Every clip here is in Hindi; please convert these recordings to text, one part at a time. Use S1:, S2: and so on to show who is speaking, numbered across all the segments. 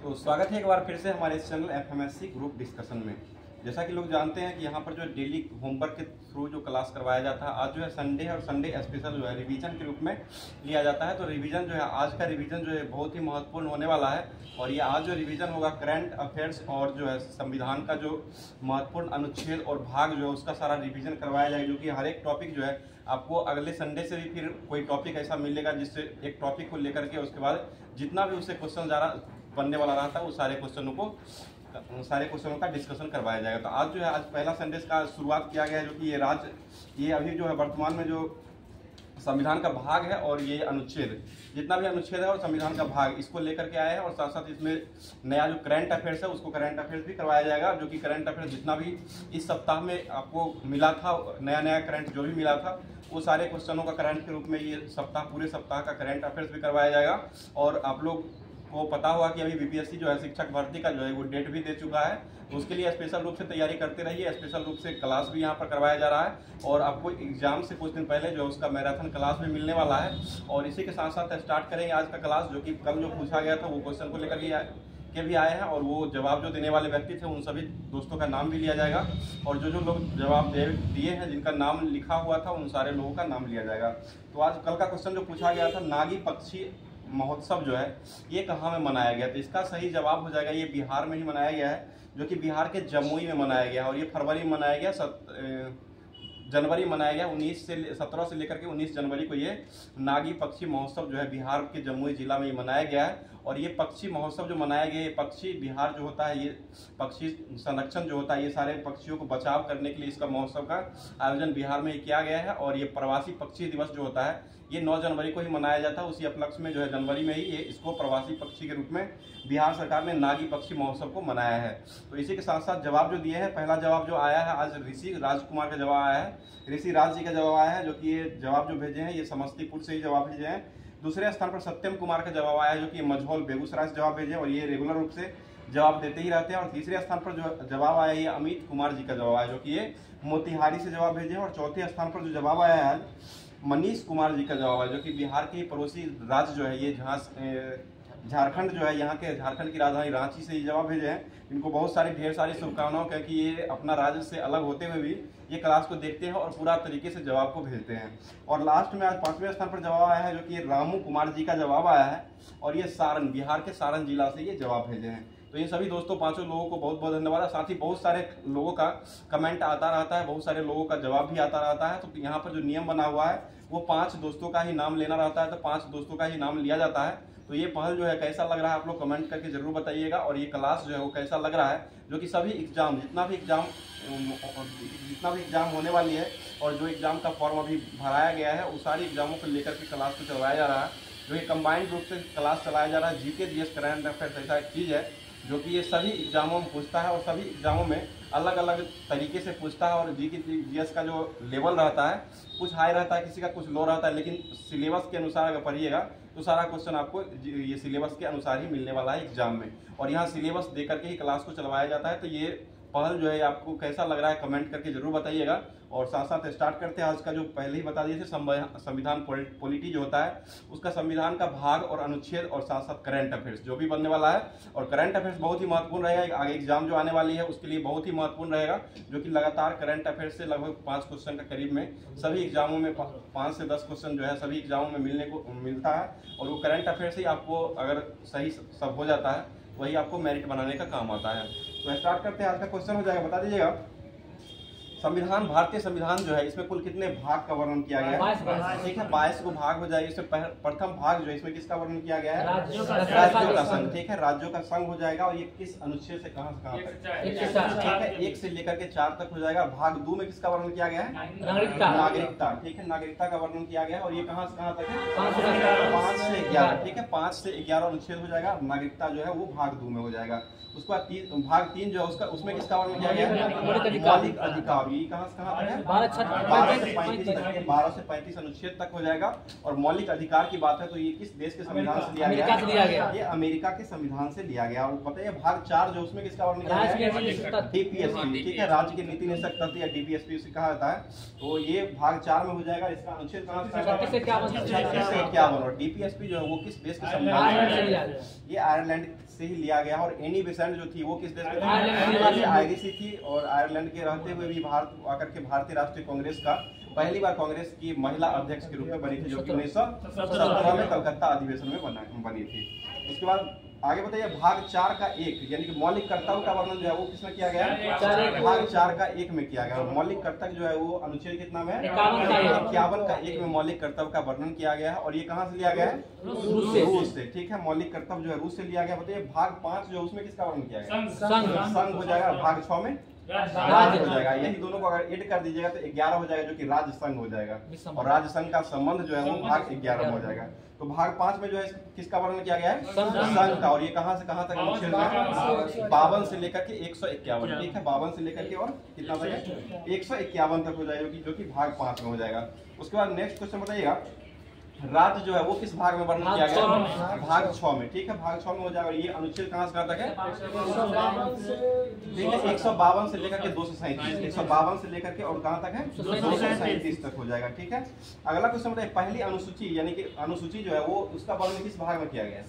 S1: तो स्वागत है एक बार फिर से हमारे इस चैनल एफएमएससी ग्रुप डिस्कशन में। जैसा कि लोग जानते हैं कि यहाँ पर जो डेली होमवर्क के थ्रू जो क्लास करवाया जाता है, आज जो है संडे है और संडे स्पेशल जो है रिवीजन के रूप में लिया जाता है। तो रिवीजन जो है आज का रिवीजन जो है बहुत ही महत्वपूर्ण होने वाला है और ये आज जो रिवीजन होगा करंट अफेयर्स और जो है संविधान का जो महत्वपूर्ण अनुच्छेद और भाग जो है उसका सारा रिवीजन करवाया जाएगा, जो कि हर एक टॉपिक जो है आपको अगले संडे से भी फिर कोई टॉपिक ऐसा मिलेगा जिससे एक टॉपिक को लेकर के उसके बाद जितना भी उससे क्वेश्चन जा रहा बनने वाला रहता है वो सारे क्वेश्चनों का डिस्कशन करवाया जाएगा। तो आज जो है आज पहला संडे का शुरुआत किया गया है, जो कि ये अभी जो है वर्तमान में जो संविधान का भाग है और ये अनुच्छेद जितना भी अनुच्छेद है और संविधान का भाग इसको लेकर के आए हैं और साथ साथ इसमें नया जो करंट अफेयर्स है उसको करंट अफेयर्स भी करवाया जाएगा, जो कि करंट अफेयर्स जितना भी इस सप्ताह में आपको मिला था, नया करंट जो भी मिला था वो सारे क्वेश्चनों का करंट के रूप में ये पूरे सप्ताह का करंट अफेयर्स भी करवाया जाएगा। और आप लोग को पता होगा कि अभी बीपीएससी जो है शिक्षक भर्ती का जो है वो डेट भी दे चुका है, तो उसके लिए स्पेशल रूप से तैयारी करते रहिए। स्पेशल रूप से क्लास भी यहाँ पर करवाया जा रहा है और आपको एग्जाम से कुछ दिन पहले जो है उसका मैराथन क्लास भी मिलने वाला है। और इसी के साथ साथ स्टार्ट करेंगे आज का क्लास, जो कि कल जो पूछा गया था वो क्वेश्चन को लेकर के भी आए हैं और वो जवाब जो देने वाले व्यक्ति थे उन सभी दोस्तों का नाम भी लिया जाएगा और जो लोग जवाब दिए हैं जिनका नाम लिखा हुआ था उन सारे लोगों का नाम लिया जाएगा। तो आज कल का क्वेश्चन जो पूछा गया था, नागी पक्षी महोत्सव जो है ये कहाँ में मनाया गया, तो इसका सही जवाब हो जाएगा ये बिहार में ही मनाया गया है, जो कि बिहार के जमुई में मनाया गया और ये फरवरी में मनाया गया, जनवरी मनाया गया 17 से लेकर के 19 जनवरी को ये नागी पक्षी महोत्सव जो है बिहार के जमुई जिला में ये मनाया गया है। और ये पक्षी महोत्सव जो मनाया गया ये पक्षी बिहार जो होता है ये पक्षी संरक्षण जो होता है ये सारे पक्षियों को बचाव करने के लिए इसका महोत्सव का आयोजन बिहार में ही किया गया है। और ये प्रवासी पक्षी दिवस जो होता है ये 9 जनवरी को ही मनाया जाता है, उसी उपलक्ष्य में जो है जनवरी में ही ये इसको प्रवासी पक्षी के रूप में बिहार सरकार ने नागी पक्षी महोत्सव को मनाया है। तो इसी के साथ साथ जवाब जो दिए हैं, पहला जवाब जो आया है आज ऋषि राजकुमार का जवाब आया है, ऋषि राज जी का जवाब आया है, जो कि ये जवाब जो भेजे हैं ये समस्तीपुर से ही जवाब भेजे हैं। दूसरे स्थान पर सत्यम कुमार का जवाब आया है, जो कि मझौल बेगूसराय से जवाब भेजे और ये रेगुलर रूप से जवाब देते ही रहते हैं। और तीसरे स्थान पर जो जवाब आया है ये अमित कुमार जी का जवाब आया, जो कि ये मोतिहारी से जवाब भेजे। और चौथे स्थान पर जो जवाब आया है मनीष कुमार जी का जवाब है, जो कि बिहार के पड़ोसी राज्य जो है ये झारखंड जो है, यहाँ के झारखंड की राजधानी रांची से ये जवाब भेजे हैं। इनको बहुत सारी ढेर सारी शुभकामनाओं, क्योंकि ये अपना राज्य से अलग होते हुए भी ये क्लास को देखते हैं और पूरा तरीके से जवाब को भेजते हैं। और लास्ट में आज 5वें स्थान पर जवाब आया है, जो कि रामू कुमार जी का जवाब आया है और ये सारण बिहार के सारण जिला से ये जवाब भेजे हैं। तो ये सभी दोस्तों पांचों लोगों को बहुत बहुत धन्यवाद है। साथ ही बहुत सारे लोगों का कमेंट आता रहता है, बहुत सारे लोगों का जवाब भी आता रहता है। तो यहाँ पर जो नियम बना हुआ है वो 5 दोस्तों का ही नाम लेना रहता है, तो 5 दोस्तों का ही नाम लिया जाता है। तो ये पहल जो है कैसा लग रहा है आप लोग कमेंट करके जरूर बताइएगा। और ये क्लास जो है वो कैसा लग रहा है, जो कि सभी एग्जाम जितना भी एग्जाम होने वाली है और जो एग्जाम का फॉर्म अभी भराया गया है उस सारी एग्जामों को लेकर के क्लास को चलवाया जा रहा है, जो कि कंबाइंड रूप से क्लास चलाया जा रहा है। जीके जीएस करंट अफेयर्स ऐसा एक चीज़ है जो कि ये सभी एग्जामों में पूछता है और सभी एग्जामों में अलग अलग तरीके से पूछता है। और जीके जीएस का जो लेवल रहता है कुछ हाई रहता है, किसी का कुछ लो रहता है, लेकिन सिलेबस के अनुसार अगर पढ़िएगा तो सारा क्वेश्चन आपको ये सिलेबस के अनुसार ही मिलने वाला है एग्जाम में। और यहाँ सिलेबस दे करके ही क्लास को चलवाया जाता है। तो ये पहल जो है आपको कैसा लग रहा है कमेंट करके जरूर बताइएगा। और साथ साथ स्टार्ट करते हैं आज का जो पहले ही बता दिए थे संविधान पॉलिटी जो होता है उसका संविधान का भाग और अनुच्छेद और साथ साथ करंट अफेयर्स जो भी बनने वाला है। और करंट अफेयर्स बहुत ही महत्वपूर्ण रहेगा, आगे एग्जाम जो आने वाली है उसके लिए बहुत ही महत्वपूर्ण रहेगा, जो कि लगातार करंट अफेयर्स से लगभग 5 क्वेश्चन का करीब में सभी एग्जामों में 5 से 10 क्वेश्चन जो है सभी एग्जामों में मिलने को मिलता है। और वो करंट अफेयर्स ही आपको अगर सही सब हो जाता है वही आपको मेरिट बनाने का काम आता है। तो स्टार्ट करते हैं आज का क्वेश्चन हो जाएगा, बता दीजिएगा संविधान भारतीय संविधान जो है इसमें कुल कितने भाग का वर्णन किया गया है? ठीक है 22 को भाग हो जाएगा। इसमें प्रथम भाग जो है इसमें किसका वर्णन किया गया है? राज्यों का संघ। ठीक है राज्यों का संघ हो जाएगा। और ये किस अनुच्छेद से कहां से कहां तक? ठीक है 1 से लेकर के 4 तक हो जाएगा। भाग 2 में किसका वर्णन किया गया है? नागरिकता। ठीक है नागरिकता का वर्णन किया गया। और ये कहां से कहां तक है? 5 से 11। ठीक है 5 से 11 अनुच्छेद हो जाएगा। नागरिकता जो है वो भाग 2 में हो जाएगा। उसके बाद भाग 3 जो है उसमें किसका वर्णन किया गया है? मौलिक अधिकार। ये कहां से कहां तक है? 12 से 35 तक है। 12 से 35 अनुच्छेद तक हो जाएगा। और मौलिक अधिकार की बात है तो ये किस देश के संविधान से लिया गया? ये अमेरिका के संविधान से लिया गया। और बताइए भाग 4 जो उसमें किसका वर्णन किया गया? डीपीएसपी। ठीक है राज्य के नीति निदेशक तत्व या डीपीएसपी से कहा जाता है। तो ये भाग 4 में हो जाएगा। इसका अनुच्छेद कहां से 51। और डीपीएसपी जो है वो किस देश के संविधान से? ये आयरलैंड से ही लिया गया और एनी बेसेंट जो थी वो किस देश में थी? आयरिश थी। और आयरलैंड के रहते हुए भी भारत आकर के भारतीय राष्ट्रीय कांग्रेस का पहली बार कांग्रेस की महिला अध्यक्ष के रूप में बनी थी, जो कि 1917 में कलकत्ता अधिवेशन में बनी थी। उसके बाद आगे बताइए भाग 4 का 1 यानी कि मौलिक कर्तव्य का वर्णन जो है वो किसमें किया गया है? भाग 4 का 1 में किया गया। और मौलिक कर्तव्य जो है वो अनुच्छेद कितना में 51 का 1 में मौलिक कर्तव्य का वर्णन किया गया है। और ये कहाँ से लिया गया है? रूस से। ठीक है, मौलिक कर्तव्य जो है रूस से लिया गया। बताइए भाग 5 जो उसमें किसका वर्णन किया गया? संघ हो जाएगा। भाग 6 में राज्य हो जाएगा। यही दोनों को अगर ऐड कर दीजिएगा तो 11 हो जाएगा, जो कि राज्य संघ हो जाएगा। और राज्य संघ का संबंध जो है वो भाग 11 में हो जाएगा। तो भाग 5 में जो है किसका वर्णन किया गया है? संघ का। और ये कहां से कहां तक अनुच्छेद में 52 से लेकर के 151। ठीक है, 52 से लेकर के और कितना तक है? 151 तक हो जाएगा, जो कि भाग 5 में हो जाएगा। उसके बाद नेक्स्ट क्वेश्चन बताइएगा, राज्य जो है वो किस भाग में वर्णन किया गया? भाग 6 में। ठीक है, भाग 6 में हो जाएगा। और ये अनुच्छेद कहां से कहां तक है? ठीक है, 152 से लेकर के 237, 152 से लेकर के और कहां तक है? 237 तक हो जाएगा। ठीक है, अगला क्वेश्चन बताइए, पहली अनुसूची यानी कि अनुसूची जो है वो उसका वर्णन किस भाग में किया गया?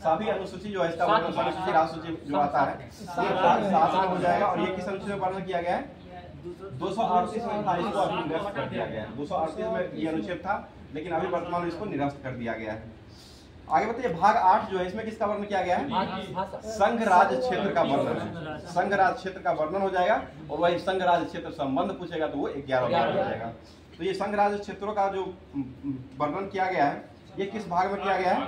S1: सभी अनुसूची जो है इसका वर्णन अनुसूची राजसूची जो आता है ये भाग 7 में हो जाएगा। और ये किस अनुच्छेद में वर्णन किया गया है? 238 में था, इसको अभी निरस्त कर दिया गया है। 238 में ये अनुच्छेद था, लेकिन अभी वर्तमान में इसको निरस्त कर दिया गया है। आगे बताइए भाग 8 जो है इसमें किसका वर्णन किया गया है? संघ राज्य क्षेत्र का वर्णन है। संघ राज्य क्षेत्र का वर्णन हो जाएगा। और वही संघ राज्य क्षेत्र संबंध पूछेगा तो वो 11 हो जाएगा। तो ये संघ राज्य क्षेत्रों का जो वर्णन किया गया है ये किस भाग में किया गया है?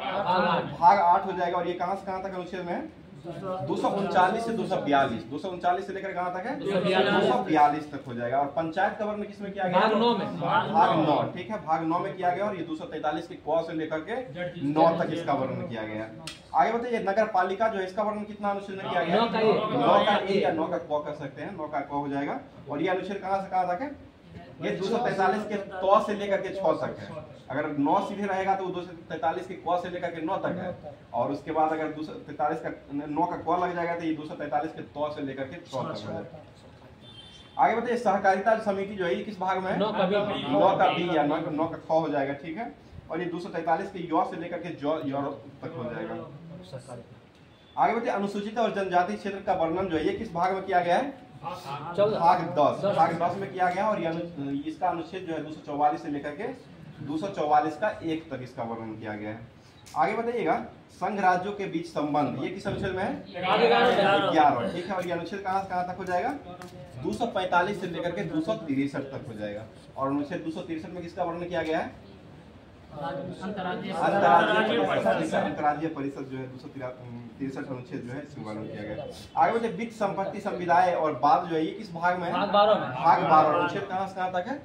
S1: भाग 8 हो जाएगा। और ये कहां से कहां तक अनुच्छेद में है? 239 से 242, 239 से लेकर कहां तक है? 242 तक हो जाएगा। और पंचायत का वर्णन किसमें किया गया? भाग 9 में। भाग 9। ठीक है, भाग 9 में किया गया। और ये 243 के क से लेकर के 9 तक इसका वर्णन किया गया। आगे बताइए नगर पालिका जो है इसका वर्णन कितना अनुच्छेद में किया गया? 9 का ए या 9 का क कर सकते हैं, 9 का क हो जाएगा। और ये अनुच्छेद कहां से कहां तक है? ये 243 के त से लेकर के 6 तक है। अगर 9 सीधे रहेगा तो 243 के क से लेकर के 9 तक है। और उसके बाद अगर 243 का 9 का क लग जाएगा तो ये 243 के त से लेकर के 6 तक हो जाएगा। आगे बताइए सहकारिता समिति जो है ये किस भाग में है? 9 का बी या 9 का ख हो जाएगा। ठीक है, और ये 243 के य से लेकर के ज तक हो जाएगा। आगे बताइए अनुसूचित और जनजाति क्षेत्र का वर्णन जो है ये किस भाग में किया गया है? भाग 10। भाग 10 में किया गया। और इसका अनुच्छेद जो है 244 से लेकर के 244 का 1 तक इसका वर्णन किया गया है। आगे बताइएगा संघ राज्यों के बीच संबंध ये किस अनुच्छेद में है? 11। ठीक है, और ये अनुच्छेद कहां से कहां तक हो जाएगा? 245 से लेकर के 263 तक हो जाएगा। और अनुच्छेद 263 में किसका वर्णन किया गया है? अंतर्राज्यीय परिषद जो है 263 अनुच्छेद जो है इसमें वर्णन किया गया। आगे बढ़ते वित्त संपत्ति संविदाय और बाद जो है ये किस भाग में है? भाग 12। अनुच्छेद कहां से कहां तक है?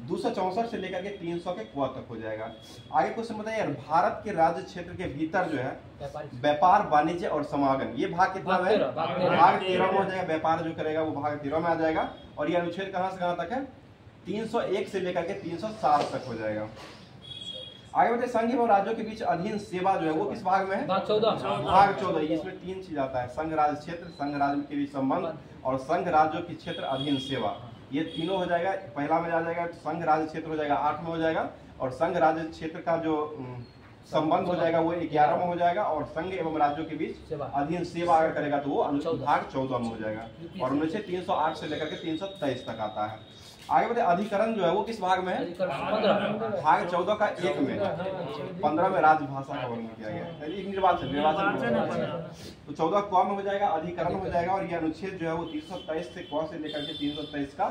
S1: 264 से लेकर के 300 के क तक हो जाएगा। आगे क्वेश्चन बताइए भारत के राज्य क्षेत्र के भीतर जो है व्यापार वाणिज्य और समागम ये भाग कितना है? भाग 13 में हो जाएगा। व्यापार जो करेगा वो भाग 13 में आ जाएगा। और ये अनुच्छेद कहां से कहां तक है? 301 से लेकर के 307 तक हो जाएगा। आगे बढ़ते संघ एवं राज्यों के बीच अधीन सेवा जो है वो किस भाग में है? भाग 14। इसमें 3 चीज आता है, संघ राज्य क्षेत्र, संघ राज्य के बीच संबंध और संघ राज्यों की क्षेत्र अधीन सेवा। ये तीनों हो जाएगा। पहला में आ जाएगा संघ राज्य क्षेत्र हो जाएगा 8 में हो जाएगा। और संघ राज्य क्षेत्र का जो संबंध हो जाएगा वो 11 में हो जाएगा। और संघ एवं राज्यों के बीच अधीन सेवा अगर करेगा तो वो भाग 14 में हो जाएगा। और उनमें से 308 से लेकर के 323 तक आता है। आगे बढ़ते अधिकरण जो है वो किस भाग में है? भाग 14 का 1 में। 15 में राजभाषा का वर्णन किया गया। निर्वाचन तो 14 क में हो जाएगा, अधिकरण हो जाएगा। और ये अनुच्छेद जो है वो 323 से क से लेकर के 323 का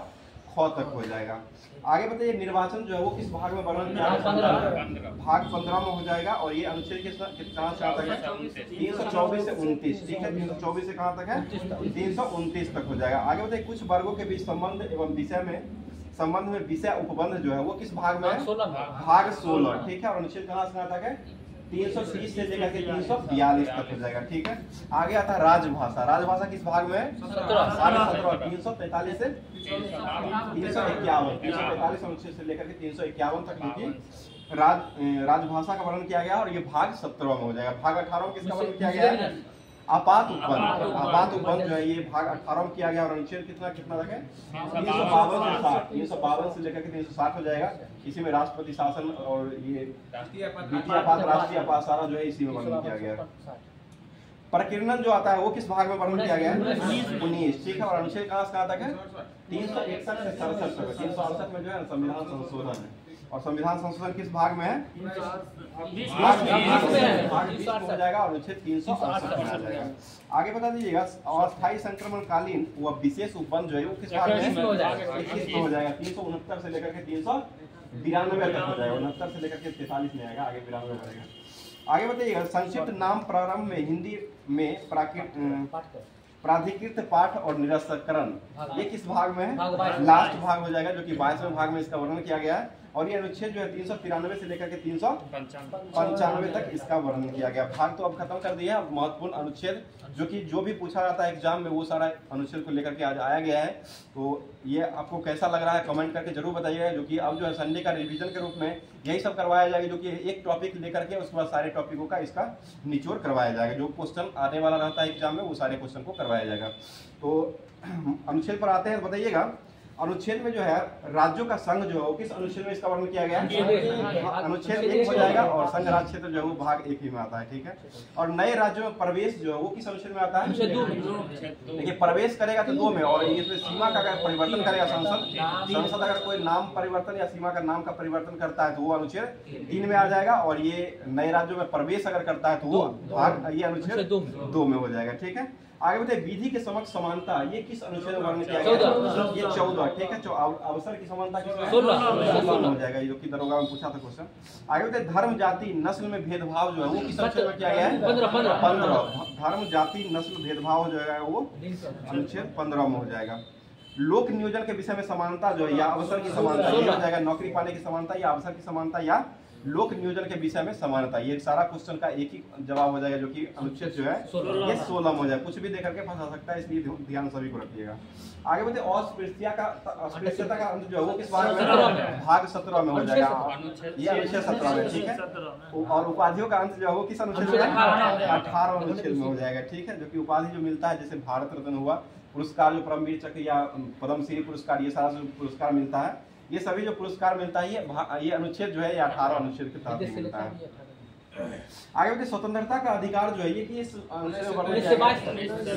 S1: ख तक हो जाएगा। आगे बताइए निर्वाचन जो है वो किस भाग में वर्णन किया गया? भाग 15 में हो जाएगा। और ये अनुच्छेद कितना से तक है? 324 से 29। ठीक है, 324 से कहां तक है? 329 तक हो जाएगा। आगे बताइए कुछ वर्गों के बीच संबंध एवं संबंध में विषय उपबंध जो है वो किस भाग में है? भाग 16। ठीक है, और अनुच्छेद कहां से कहां तक है? 330 से लेकर के 342 तक हो जाएगा। ठीक है, आगे आता है राजभाषा। राजभाषा किस भाग में है? 17। 343 से 351, 345 अनुच्छेद से लेकर के 351 तक क्योंकि राजभाषा का वर्णन किया गया। और ये भाग 17 में हो जाएगा। भाग 18 में किसका वर्णन किया गया है? आपात उपबंध जो है ये भाग 18 में किया गया और अनुच्छेद कितना तक है 352 से लेकर के 360 हो जाएगा। इसी में राष्ट्रपति शासन और ये द्वितीय आपात सारा जो है इसी में वर्णन किया गया है। प्रकीर्णन जो आता है वो किस भाग में वर्णन किया गया है 19, ठीक है। और अनुच्छेद कहाँ तक है 361 से 67 तक। 368 में जो है संविधान संशोधन है और संविधान संशोधन किस भाग में है भाग 20 में हो जाएगा और अनुच्छेद 368 में आ जाएगा। आगे बता दीजिएगा अस्थायी संक्रमणकालीन व विशेष उपबंध जो है वो किस भाग में 21 में हो जाएगा। 369 से लेकर के 392 तक हो जाएगा। 69 से लेकर के 43 में आएगा, आगे 92 बढ़ेगा। आगे बताइएगा संक्षिप्त नाम प्रारंभ में हिंदी में प्राधिकृत पाठ और निरस्तकरण ये किस भाग में है लास्ट भाग हो जाएगा, जो कि 22वें भाग में इसका वर्णन किया गया है। और ये अनुच्छेद जो है 393 से लेकर के 395 तक इसका वर्णन किया गया। भाग तो अब खत्म कर दिया। अब महत्वपूर्ण अनुच्छेद जो भी पूछा जाता है एग्जाम में वो सारा अनुच्छेद को लेकर के आज आया गया है। तो ये आपको कैसा लग रहा है कमेंट करके जरूर बताइएगा। जो कि अब जो है संडे का रिवीजन के रूप में यही सब करवाया जाएगा, जो कि एक टॉपिक लेकर के उसके बाद सारे टॉपिकों का इसका निचोड़ करवाया जाएगा। जो क्वेश्चन आने वाला रहता है एग्जाम में वो सारे क्वेश्चन को करवाया जाएगा। तो अनुच्छेद पर आते हैं, बताइएगा अनुच्छेद में जो है राज्यों का संघ जो है वो किस अनुच्छेद में इसका वर्णन किया गया है अनुच्छेद 1 हो जाएगा। और संघ राज्य क्षेत्र जो है वो भाग 1 ही में आता है, ठीक है। और नए राज्यों में प्रवेश जो है वो किस अनुच्छेद में आता है देखिए प्रवेश करेगा तो 2 में। और इसमें सीमा का अगर परिवर्तन करेगा संसद अगर कोई नाम परिवर्तन या सीमा का नाम का परिवर्तन करता है तो वो अनुच्छेद 3 में आ जाएगा। और ये नए राज्यों में प्रवेश अगर करता है तो वो भाग ये अनुच्छेद 2 में हो जाएगा, ठीक है। आगे बताइए विधि के समक्ष समानता ये किस अनुच्छेद में वर्णन किया गया है ये 14, ठीक है। अवसर की समानता किसमें 16 हो जाएगा, जो कि दरोगा में पूछा था क्वेश्चन। आगे बताइए धर्म जाति नस्ल में भेदभाव जो है वो किस अनुच्छेद में किया गया है 15। धर्म जाति नस्ल भेदभाव जो है वो अनुच्छेद 15 में हो जाएगा। लोक नियोजन के विषय में समानता जो है या अवसर की समानता ये हो जाएगा। नौकरी पाने की समानता या अवसर की समानता या लोक नियोजन के विषय में समानता, ये सारा क्वेश्चन का एक ही जवाब हो जाएगा, जो कि अनुच्छेद जो है ये 16 में हो जाएगा। कुछ भी देकर के फंसा सकता है, इसलिए ध्यान सभी को रखिएगा। आगे बढ़ते अस्पृश्यता का अंत जो है वो किस भाग में भाग 17 में हो जाएगा, ये अनुच्छेद 17 में, ठीक है। और उपाधियों का अंत जो है वो किस अनुच्छेद में 18 अनुच्छेद में हो जाएगा, ठीक है। जो कि उपाधि जो मिलता है जैसे भारत रत्न हुआ, पुरस्कार जो परमवीर चक्र या पद्मश्री पुरस्कार ये सारा जो पुरस्कार मिलता है, ये सभी जो पुरस्कार मिलता है ये अनुच्छेद जो है ये 18 अनुच्छेद के तहत मिलता है। आगे बढ़ते स्वतंत्रता का अधिकार जो है ये कि इस अनुच्छेद में वर्णन किया गया है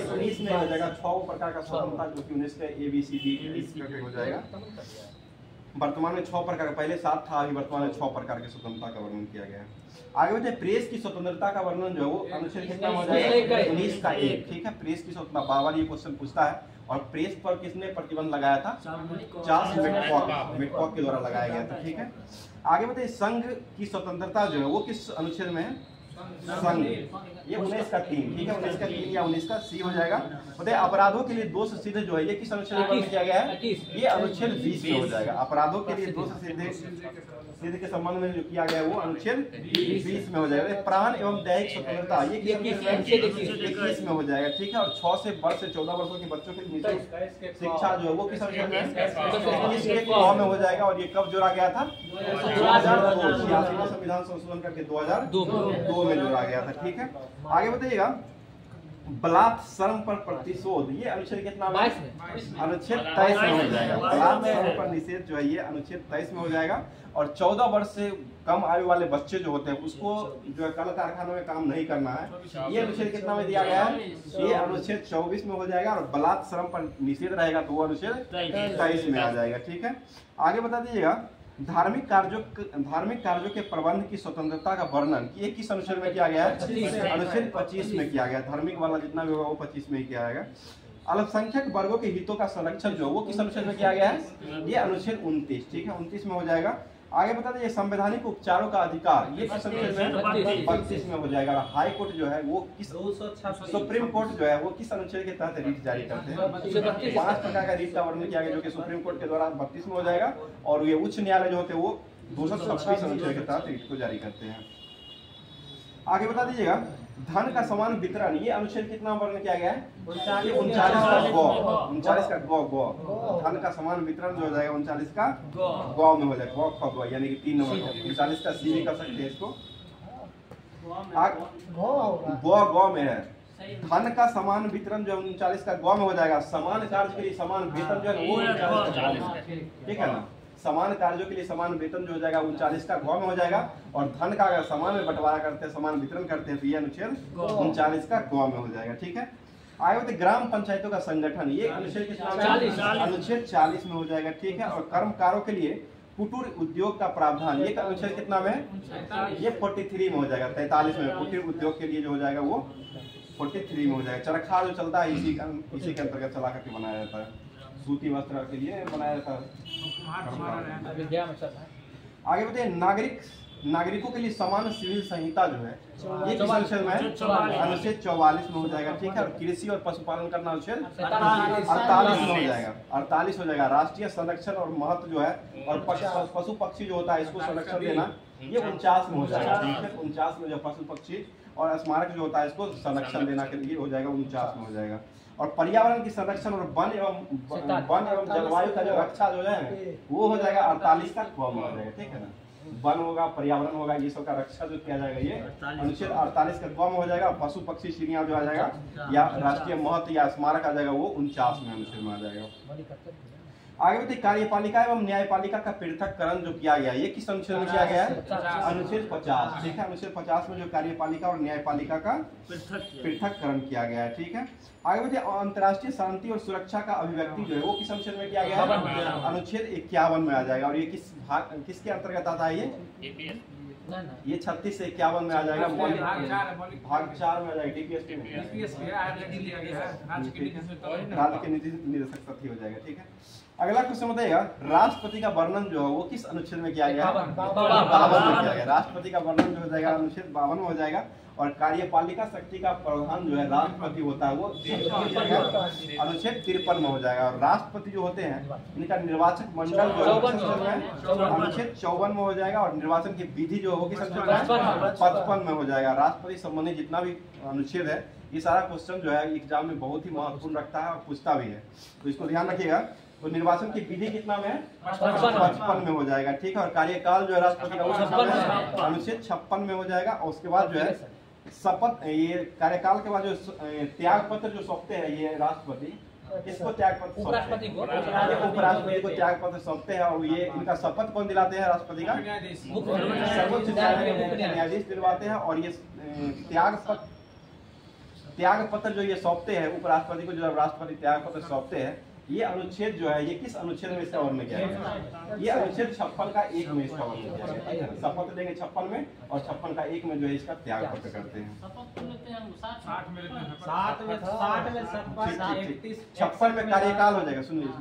S1: 19 में हो जाएगा। 6 प्रकार का स्वतंत्रता जो कि 19 के ABCD हो जाएगा। वर्तमान में 6 प्रकार का, पहले 7 था, अभी वर्तमान में 6 प्रकार के स्वतंत्रता का वर्णन किया गया है। आगे बढ़ते प्रेस की स्वतंत्रता का वर्णन जो है वो अनुच्छेद कितना हो जाएगा 19 का 1, ठीक है। प्रेस की स्वतंत्रता बार ये क्वेश्चन पूछता है। और प्रेस पर किसने प्रतिबंध लगाया था चार्ल्स मैककॉक के द्वारा लगाया गया था, ठीक है। आगे बताइए संघ की स्वतंत्रता जो है वो किस अनुच्छेद में है संघ ये 19 का 3, ठीक है। 19 का 3 या 19 का C हो जाएगा। बताइए अपराधों के लिए दोष सिद्ध जो है ये किस अनुच्छेद में वर्णन किया गया है ये अनुच्छेद 20 में हो जाएगा। अपराधों के लिए दोष सिद्ध के संबंध में जो किया गया है वो अनुच्छेद 20 में हो जाएगा। प्राण एवं दैहिक स्वतंत्रता ये 21 में हो जाएगा, ठीक है। और 6 से वर्ष से 14 वर्षों के बच्चों के निःशुल्क शिक्षा जो है वो किस अनुच्छेद में 21 में हो जाएगा। और ये कब जोड़ा गया था 2002 में संविधान संशोधन करके 2002 में जोड़ा गया था, ठीक है। आगे बताइएगा बलात् श्रम पर प्रतिशोध ये अनुच्छेद कितना में अनुच्छेद 23 में हो जाएगा। बलात् श्रम पर निषेध जो है ये अनुच्छेद 23 में हो जाएगा। और 14 वर्ष से कम आयु वाले बच्चे जो होते हैं उसको जो है कल कारखानों में काम नहीं करना है, ये अनुच्छेद कितना में दिया गया है ये अनुच्छेद 24 में हो जाएगा। और बलात् श्रम पर निषेध रहेगा तो वो अनुच्छेद 23 में आ जाएगा, ठीक है। आगे बता दीजिएगा धार्मिक कार्यों के प्रबंध की स्वतंत्रता का वर्णन ये किस अनुच्छेद में किया गया है अनुच्छेद 25 में किया गया। धार्मिक वाला जितना भी होगा वो 25 में ही किया जाएगा। अल्पसंख्यक वर्गों के हितों का संरक्षण जो वो किस अनुच्छेद में किया गया है ये अनुच्छेद 29, ठीक है, 29 में हो जाएगा। आगे बता दीजिए संवैधानिक उपचारों का अधिकार ये किस अनुच्छेद में 32 में हो जाएगा। हाई कोर्ट जो है वो किस सुप्रीम कोर्ट जो है वो किस अनुच्छेद के तहत रीट जारी करते हैं 5 प्रकार का रीट का वर्णन किया गया जो कि सुप्रीम कोर्ट के द्वारा 32 में हो जाएगा। और ये उच्च न्यायालय जो होते हैं वो 226 अनुच्छेद के तहत रीट को जारी करते हैं। आगे बता दीजिएगा धन का समान वितरण ये अनुच्छेद कितना वर्णन किया गया है 39 का गौ धन का समान वितरण जो हो जाएगा 39 का गौ में हो जाएगा गौ यानी कि 3 नंबर 39 का C भी कर सकते हैं इसको गौ में है धन का समान वितरण जो है 39 का गौ में हो जाएगा। समान कार्य के लिए समान वेतन जो है वो 39, ठीक है ना। समान कार्यों के लिए समान वेतन जो हो जाएगा 39 का गौ में हो जाएगा। और धन का अगर समान में बंटवारा करते हैं, समान वितरण करते हैं, तो ये अनुच्छेद 39 का गौ में हो जाएगा, ठीक है। आगे होते ग्राम पंचायतों का संगठन, ये अनुच्छेद कितना में? अनुच्छेद 40 में हो जाएगा, ठीक है। और कर्मकारों के लिए कुटीर उद्योग का प्रावधान, ये अनुच्छेद कितना में? ये 43 में हो जाएगा, 43 में। कुटीर उद्योग के लिए जो हो जाएगा वो 43 में हो जाएगा। चरखा जो चलता है इसी के अंतर्गत चला करके बनाया जाता है, सूती वस्त्र के लिए बनाया जाता है। आगे बताइए नागरिकों के लिए समान सिविल संहिता जो है ये किस अनुच्छेद में? अनुच्छेद 44 में हो जाएगा, ठीक है। और कृषि और पशुपालन करना अनुच्छेद 48 में हो जाएगा, 48 हो जाएगा। राष्ट्रीय संरक्षण और महत्व जो है और पशु पक्षी जो होता है इसको संरक्षण देना ये 49 में हो जाएगा, ठीक है। 49 में जो पशु पक्षी और स्मारक जो होता है इसको संरक्षण देना के लिए हो जाएगा, 49 में हो जाएगा। और पर्यावरण की संरक्षण और वन एवं जलवायु का जो रक्षा जो है वो हो जाएगा 48 का गौ में हो जाएगा, ठीक है ना। वन होगा, पर्यावरण होगा, ये सब का रक्षा जो किया जाएगा ये अनुच्छेद 48 का गौ में हो जाएगा। पशु पक्षी चिड़िया जो आ जाएगा या राष्ट्रीय महत्व या स्मारक आ जाएगा वो 49 में अनुच्छेद में आ जाएगा। आगे बताइए कार्यपालिका एवं न्यायपालिका का पृथककरण जो किया गया ये किस अनुच्छेद में किया गया है? अनुच्छेद 50, ठीक है। अनुच्छेद 50 में जो कार्यपालिका और न्यायपालिका का पृथककरण किया गया है, ठीक है। आगे बताइए अंतर्राष्ट्रीय शांति और सुरक्षा का अभिव्यक्ति जो है वो किस अनुच्छेद में किया गया है? अनुच्छेद 51 में आ जाएगा। और ये किसके अंतर्गत आता है? ये 36 से 51 में आ जाएगा, भाग 4 में आ जाएगा, डीपीएसपी में राज्य के नीति निदेशक तथ्य हो जाएगा, ठीक है। अगला क्वेश्चन बताइएगा राष्ट्रपति का वर्णन जो है वो किस अनुच्छेद में किया गया? 52 में किया गया। राष्ट्रपति का वर्णन जो हो जाएगा अनुच्छेद 52 में हो जाएगा। और कार्यपालिका शक्ति का प्रधान जो है राष्ट्रपति होता है वो अनुच्छेद 53 में हो जाएगा। और राष्ट्रपति जो होते हैं इनका निर्वाचक मंडल जो है अनुच्छेद 54 में हो जाएगा। और निर्वाचन की विधि जो होगी 55 में हो जाएगा। राष्ट्रपति संबंधी जितना भी अनुच्छेद है ये सारा क्वेश्चन जो है एग्जाम में बहुत ही महत्वपूर्ण रखता है और पूछता भी है, तो इसको ध्यान रखिएगा। तो निर्वाचन की विधि कितना में है? 55 में हो जाएगा, ठीक है। और कार्यकाल जो है राष्ट्रपति का अनुच्छेद 56 में हो जाएगा। और उसके बाद जो है शपथ, ये कार्यकाल के बाद जो त्याग पत्र जो सौंपते हैं ये राष्ट्रपति, इसको त्याग पत्र उपराष्ट्रपति को त्याग पत्र सौंपते हैं। और ये इनका शपथ कौन दिलाते हैं? राष्ट्रपति का सर्वोच्च न्यायाधीश दिलवाते हैं। और ये त्याग पत्र जो ये सौंपते हैं उपराष्ट्रपति को, जो राष्ट्रपति त्याग पत्र सौंपते हैं, ये अनुच्छेद जो है ये किस अनुच्छेद में इसका वर्णन किया गया? ये अनुच्छेद 56 का 1 में इसका वर्णन किया गया है। शपथ देंगे 56 में और 56 का 1 में जो है इसका त्याग पत्र करते हैं। 56 में कार्यकाल हो जाएगा, सुन लीजिए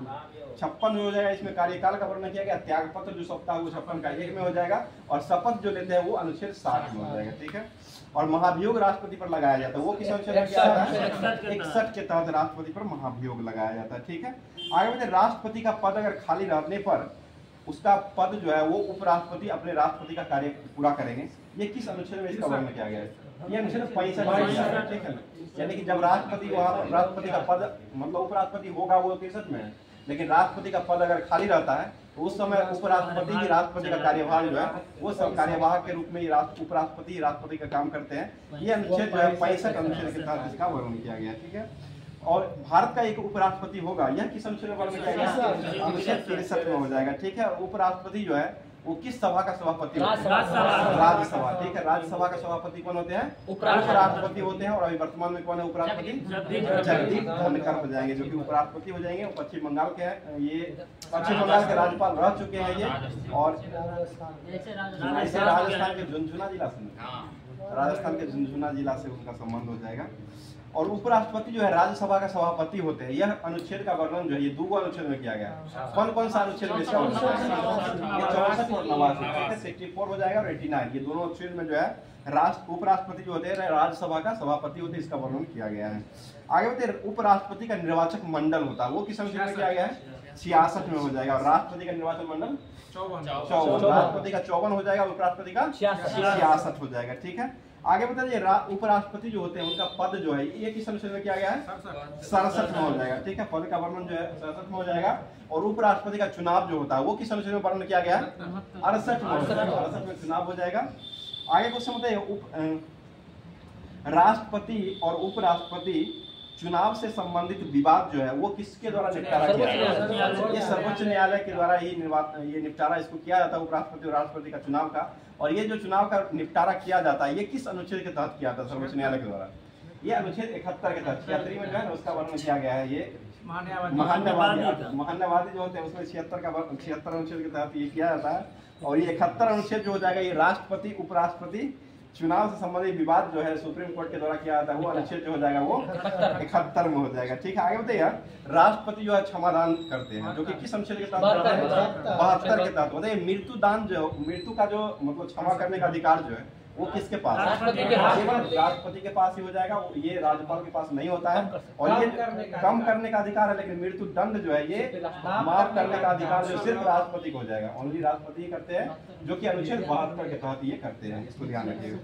S1: 56 में हो जाएगा, इसमें कार्यकाल का वर्णन किया गया। त्याग पत्र जो सप्ताह है वो 56 का 1 में हो जाएगा। और शपथ जो लेते हैं वो अनुच्छेद 60 में हो जाएगा, ठीक है। और महाभियोग राष्ट्रपति पर लगाया जाता है वो किस अनुच्छेद में किया जाता है? 61 के तहत राष्ट्रपति पर महाभियोग लगाया जाता है, ठीक है। आगे बढ़ते राष्ट्रपति का पद अगर खाली रहने पर उसका पद जो है वो उपराष्ट्रपति अपने राष्ट्रपति का कार्य पूरा करेंगे। ये किस अनुच्छेद में इसका वर्णन किया गया है? ये अनुच्छेद 65, ठीक है। यानी कि जब राष्ट्रपति वहाँ राष्ट्रपति का पद मतलब उपराष्ट्रपति होगा वो 63 में है, लेकिन राष्ट्रपति का पद अगर खाली रहता है तो उस समय उपराष्ट्रपति ही राष्ट्रपति का कार्यभार जो है वो सब कार्यवाहक के रूप में उपराष्ट्रपति राष्ट्रपति का काम करते हैं। ये अनुच्छेद जो है 65 अनुच्छेद के तहत इसका वर्णन किया गया, ठीक है। और भारत का एक उपराष्ट्रपति होगा, यह किस अनुच्छेद में वर्णन किया गया? अनुच्छेद 63 में हो जाएगा, ठीक है। उपराष्ट्रपति जो है वो किस सभा का सभापति? राज्यसभा, ठीक है। राज्यसभा का सभापति कौन होते हैं? उपराष्ट्रपति होते हैं। और अभी वर्तमान में कौन है उपराष्ट्रपति? जगदीप धनखड़ हो जाएंगे जो कि उपराष्ट्रपति हो जाएंगे। पश्चिम बंगाल के हैं, ये पश्चिम बंगाल के राज्यपाल रह चुके हैं ये। और ऐसे राजस्थान के झुंझुनू जिला से, राजस्थान के झुंझुनू जिला से उनका संबंध हो जाएगा। और उपराष्ट्रपति जो है राज्यसभा का सभापति होते हैं। यह अनुच्छेद का वर्णन जो है ये 2 अनुच्छेद में किया गया। कौन सा अनुच्छेद में इसका वर्णन? 64 और 89, 64 हो जाएगा और 89, ये दोनों अनुच्छेद में जो है उपराष्ट्रपति जो होते हैं राज्यसभा का सभापति होते हैं, इसका वर्णन किया गया है। आगे बढ़ते उपराष्ट्रपति का निर्वाचक मंडल होता है वो किस अनुच्छेद में किया गया है? 66 में हो जाएगा। और राष्ट्रपति का निर्वाचन मंडल 54, राष्ट्रपति का 54 हो जाएगा, उपराष्ट्रपति का 66 हो जाएगा, ठीक है। आगे बताइए उपराष्ट्रपति जो होते हैं उनका पद जो है ये किस अनुच्छेद में किया गया है? 67 में हो जाएगा, ठीक है। पद का वर्णन जो है 67 में हो जाएगा। और उपराष्ट्रपति का चुनाव जो होता है वो किस अनुच्छेद में वर्णन किया गया है? 68 में, 68 में चुनाव हो जाएगा। आगे क्वेश्चन बताइए राष्ट्रपति और उपराष्ट्रपति चुनाव से संबंधित विवाद जो है वो किसके द्वारा निपटारा किया जाता है? ये सर्वोच्च न्यायालय के द्वारा ये निपटारा इसको किया जाता है, उपराष्ट्रपति और राष्ट्रपति का चुनाव का। और ये जो चुनाव का निपटारा किया जाता है ये किस अनुच्छेद के तहत किया जाता है सर्वोच्च न्यायालय के द्वारा? ये अनुच्छेद 71 के तहत 76 में जो है ना उसका वर्णन किया गया है। ये महान्यायवादी जो होते हैं उसमें 76 अनुच्छेद के तहत ये किया जाता है। और ये 71 अनुच्छेद जो हो जाएगा ये राष्ट्रपति उपराष्ट्रपति चुनाव से संबंधित विवाद जो है सुप्रीम कोर्ट के द्वारा किया जाता है वो अनुच्छेद जो हो जाएगा वो 71 में हो जाएगा। ठीक है, आगे बताइए। राष्ट्रपति जो है क्षमादान करते हैं जो कि किस अनुच्छेद के तहत? 72 के तहत। बताइए मृत्यु दान जो मृत्यु का जो मतलब क्षमा करने का अधिकार जो है वो किसके पास? राष्ट्रपति के पास ही हो जाएगा, ये राज्यपाल के पास नहीं होता है। और ये कम करने का अधिकार है, लेकिन मृत्यु दंड जो है ये माफ करने का अधिकार जो सिर्फ राष्ट्रपति को हो जाएगा। ओनली राष्ट्रपति ही करते हैं जो कि अनुच्छेद 72 के तहत ये करते हैं, इसको ध्यान रखिएगा।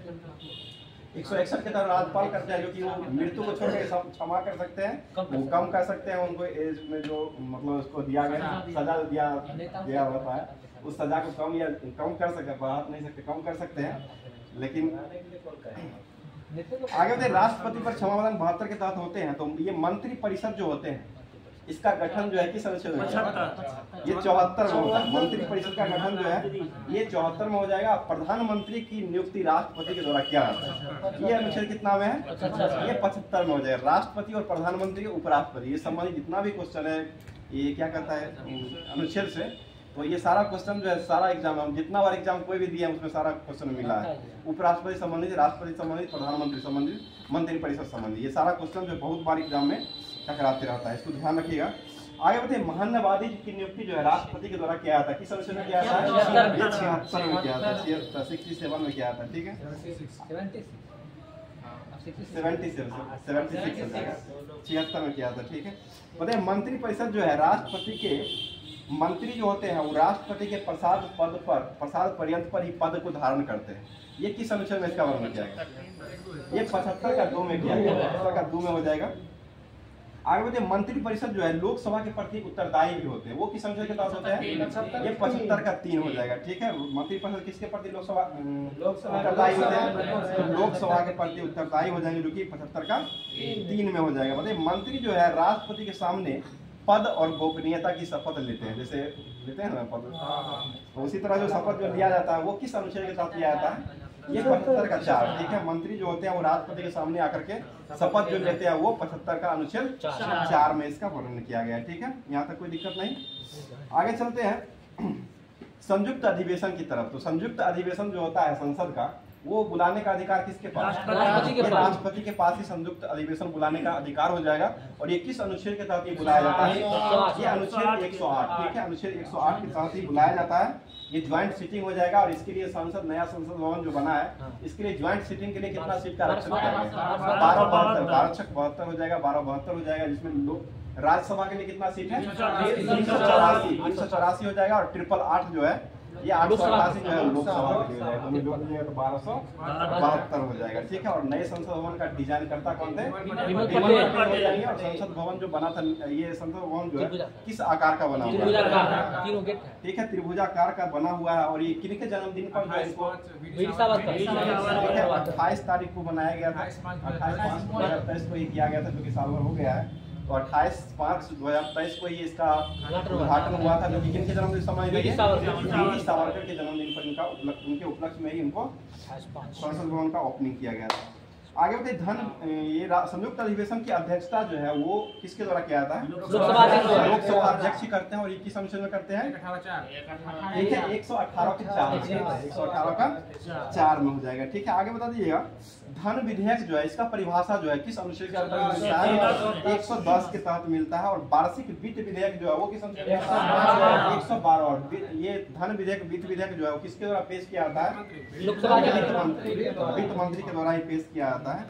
S1: 161 के तहत राज्यपाल करते हैं जो कि वो मृत्यु को छोड़ के क्षमा कर सकते हैं, वो कम कर सकते हैं, उनको एज में जो मतलब उसको दिया गया सजा दिया होता है उस सजा को कम कर सकते, बढ़ा नहीं सकते, कम कर सकते हैं। लेकिन आगे बढ़े राष्ट्रपति पर क्षमादान 72 के तहत होते हैं। तो ये मंत्री परिषद जो होते हैं इसका गठन जो है किस अनुच्छेद में? ये 74 में होता है। मंत्री परिषद का गठन जो है ये 74 में हो जाएगा। प्रधानमंत्री की नियुक्ति राष्ट्रपति के द्वारा किया जाता है। ये अनुच्छेद कितना में है? ये 75 में हो जाएगा। राष्ट्रपति और प्रधानमंत्री उपराष्ट्रपति ये संबंधित जितना भी क्वेश्चन है ये क्या करता है अनुच्छेद से, तो ये सारा क्वेश्चन जो है सारा एग्जाम हम जितना बार एग्जाम कोई भी दिया उसमें सारा क्वेश्चन मिला है। उपराष्ट्रपति संबंधित, राष्ट्रपति संबंधित, प्रधानमंत्री संबंधित, मंत्री परिषद संबंधित, ये सारा क्वेश्चन जो बहुत बार एग्जाम में टकराते रहता है, इसको ध्यान रखिएगा। आगे बढ़ते महान्यायवादी की नियुक्ति जो है राष्ट्रपति के द्वारा किया जाता है। किस अनुच्छेद में किया जाता है? 76 में किया जाता है, 67 में किया जाता है। ठीक है, 76 में किया जाता है। ठीक है, बताइए मंत्री परिषद जो है राष्ट्रपति के मंत्री जो होते हैं वो राष्ट्रपति के प्रसाद पर्यंत पर ही पद को धारण करते हैं। ये किस अनुच्छेद में इसका वर्णन किया गया? ये 75 का 2 में किया गया, 75 का 2 में हो जाएगा। आगे बढ़ते मंत्री परिषद जो है लोकसभा के प्रति उत्तरदायी भी होते हैं। वो किस अनुच्छेद के तहत होते हैं? ये 75 का 3 हो जाएगा। ठीक है, मंत्री परिषद किसके प्रति उत्तरदायी होते हैं? लोकसभा के प्रति उत्तरदायी हो जाएंगे जो कि 75 का 3 में हो जाएगा। बताइए मंत्री जो है राष्ट्रपति के सामने पद और गोपनीयता की शपथ लेते हैं, जैसे लेते हैं ना पद, तो उसी तरह जो शपथ जो लिया जाता है वो किस अनुच्छेद के साथ लिया जाता है? ये 75 का 4। ठीक है, मंत्री जो होते हैं वो राष्ट्रपति के सामने आकर के शपथ जो लेते हैं वो 75 का अनुच्छेद 4 में इसका वर्णन किया गया है। ठीक है, यहाँ तक कोई दिक्कत नहीं। आगे चलते हैं संयुक्त अधिवेशन की तरफ। तो संयुक्त अधिवेशन जो होता है संसद का वो बुलाने का अधिकार किसके पास? राष्ट्रपति के पास ही संयुक्त अधिवेशन बुलाने का अधिकार हो जाएगा। और ये किस अनुच्छेद के तहत ये बुलाया जाता है? ये अनुच्छेद 108। ठीक है, अनुच्छेद 108 के तहत ही बुलाया जाता है। ये ज्वाइंट सीटिंग हो जाएगा। और इसके लिए नया संसद भवन जो बना है इसके लिए ज्वाइंट सीटिंग के लिए कितना सीट का आरक्षण किया गया? 12 हो जाएगा, 12 हो जाएगा, जिसमें लोग राज्यसभा के लिए कितना सीट है? 384 हो जाएगा। और 888 जो है ये 888 जो है लोकसभा के लिए है, तो 1272 हो जाएगा। ठीक है, और नए संसद भवन का डिजाइन करता कौन थे? और संसद भवन जो बना था ये संसद भवन जो है किस आकार का बना हुआ है? ठीक है, त्रिभुजाकार का बना हुआ है। और ये किनके जन्मदिन पर जो है इसको 28 तारीख को बनाया गया था, 28/5/2023 को ही किया गया था, जो कि साल भर हो गया है। तो 28/5/2023 को ही इसका उद्घाटन हुआ था, जो कि किनके जन्मदिन समय सावरकर के जन्मदिन पर उनके उपलक्ष्य में ही इनको संसद भवन का ओपनिंग किया गया था। आगे बढ़ते ये संयुक्त अधिवेशन की अध्यक्षता जो है वो किसके द्वारा किया जाता है? लोकसभा अध्यक्ष ही करते हैं। और ये किस अनुच्छेद में करते हैं? ठीक है, 118 का 4 में हो जाएगा। ठीक है, आगे बता दीजिएगा धन विधेयक जो है इसका परिभाषा जो है किस अनुच्छेद के अंतर्गत मिलता है? 110 के तहत मिलता है। और वार्षिक वित्त विधेयक जो है वो किस अनुच्छेद में? 112। और ये धन विधेयक वित्त विधेयक जो है वो किसके द्वारा पेश किया जाता है? वित्त मंत्री के द्वारा ही पेश किया जाता है।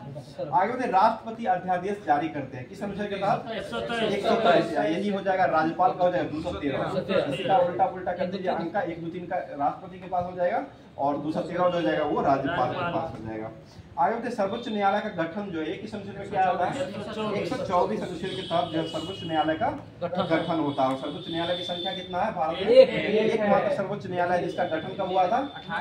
S1: आगे बढ़ते राष्ट्रपति अध्यादेश जारी करते हैं किस अनुच्छेद के तहत? 123। यही हो जाएगा, राज्यपाल का हो जाएगा 213। इसका उल्टा पुल्टा कर दीजिए, अंक 1, 2, 3 का राष्ट्रपति के पास हो जाएगा और 213 जो हो जाएगा वो राज्यपाल के पास हो जाएगा। आगे बढ़ते सर्वोच्च न्यायालय का गठन जो है एक किस अनुच्छेद में क्या होता है? 124 अनुच्छेद के तहत जो है सर्वोच्च न्यायालय का गठन होता है। और सर्वोच्च न्यायालय की संख्या कितना है भारत में? एकमात्र सर्वोच्च न्यायालय जिसका गठन कब हुआ था?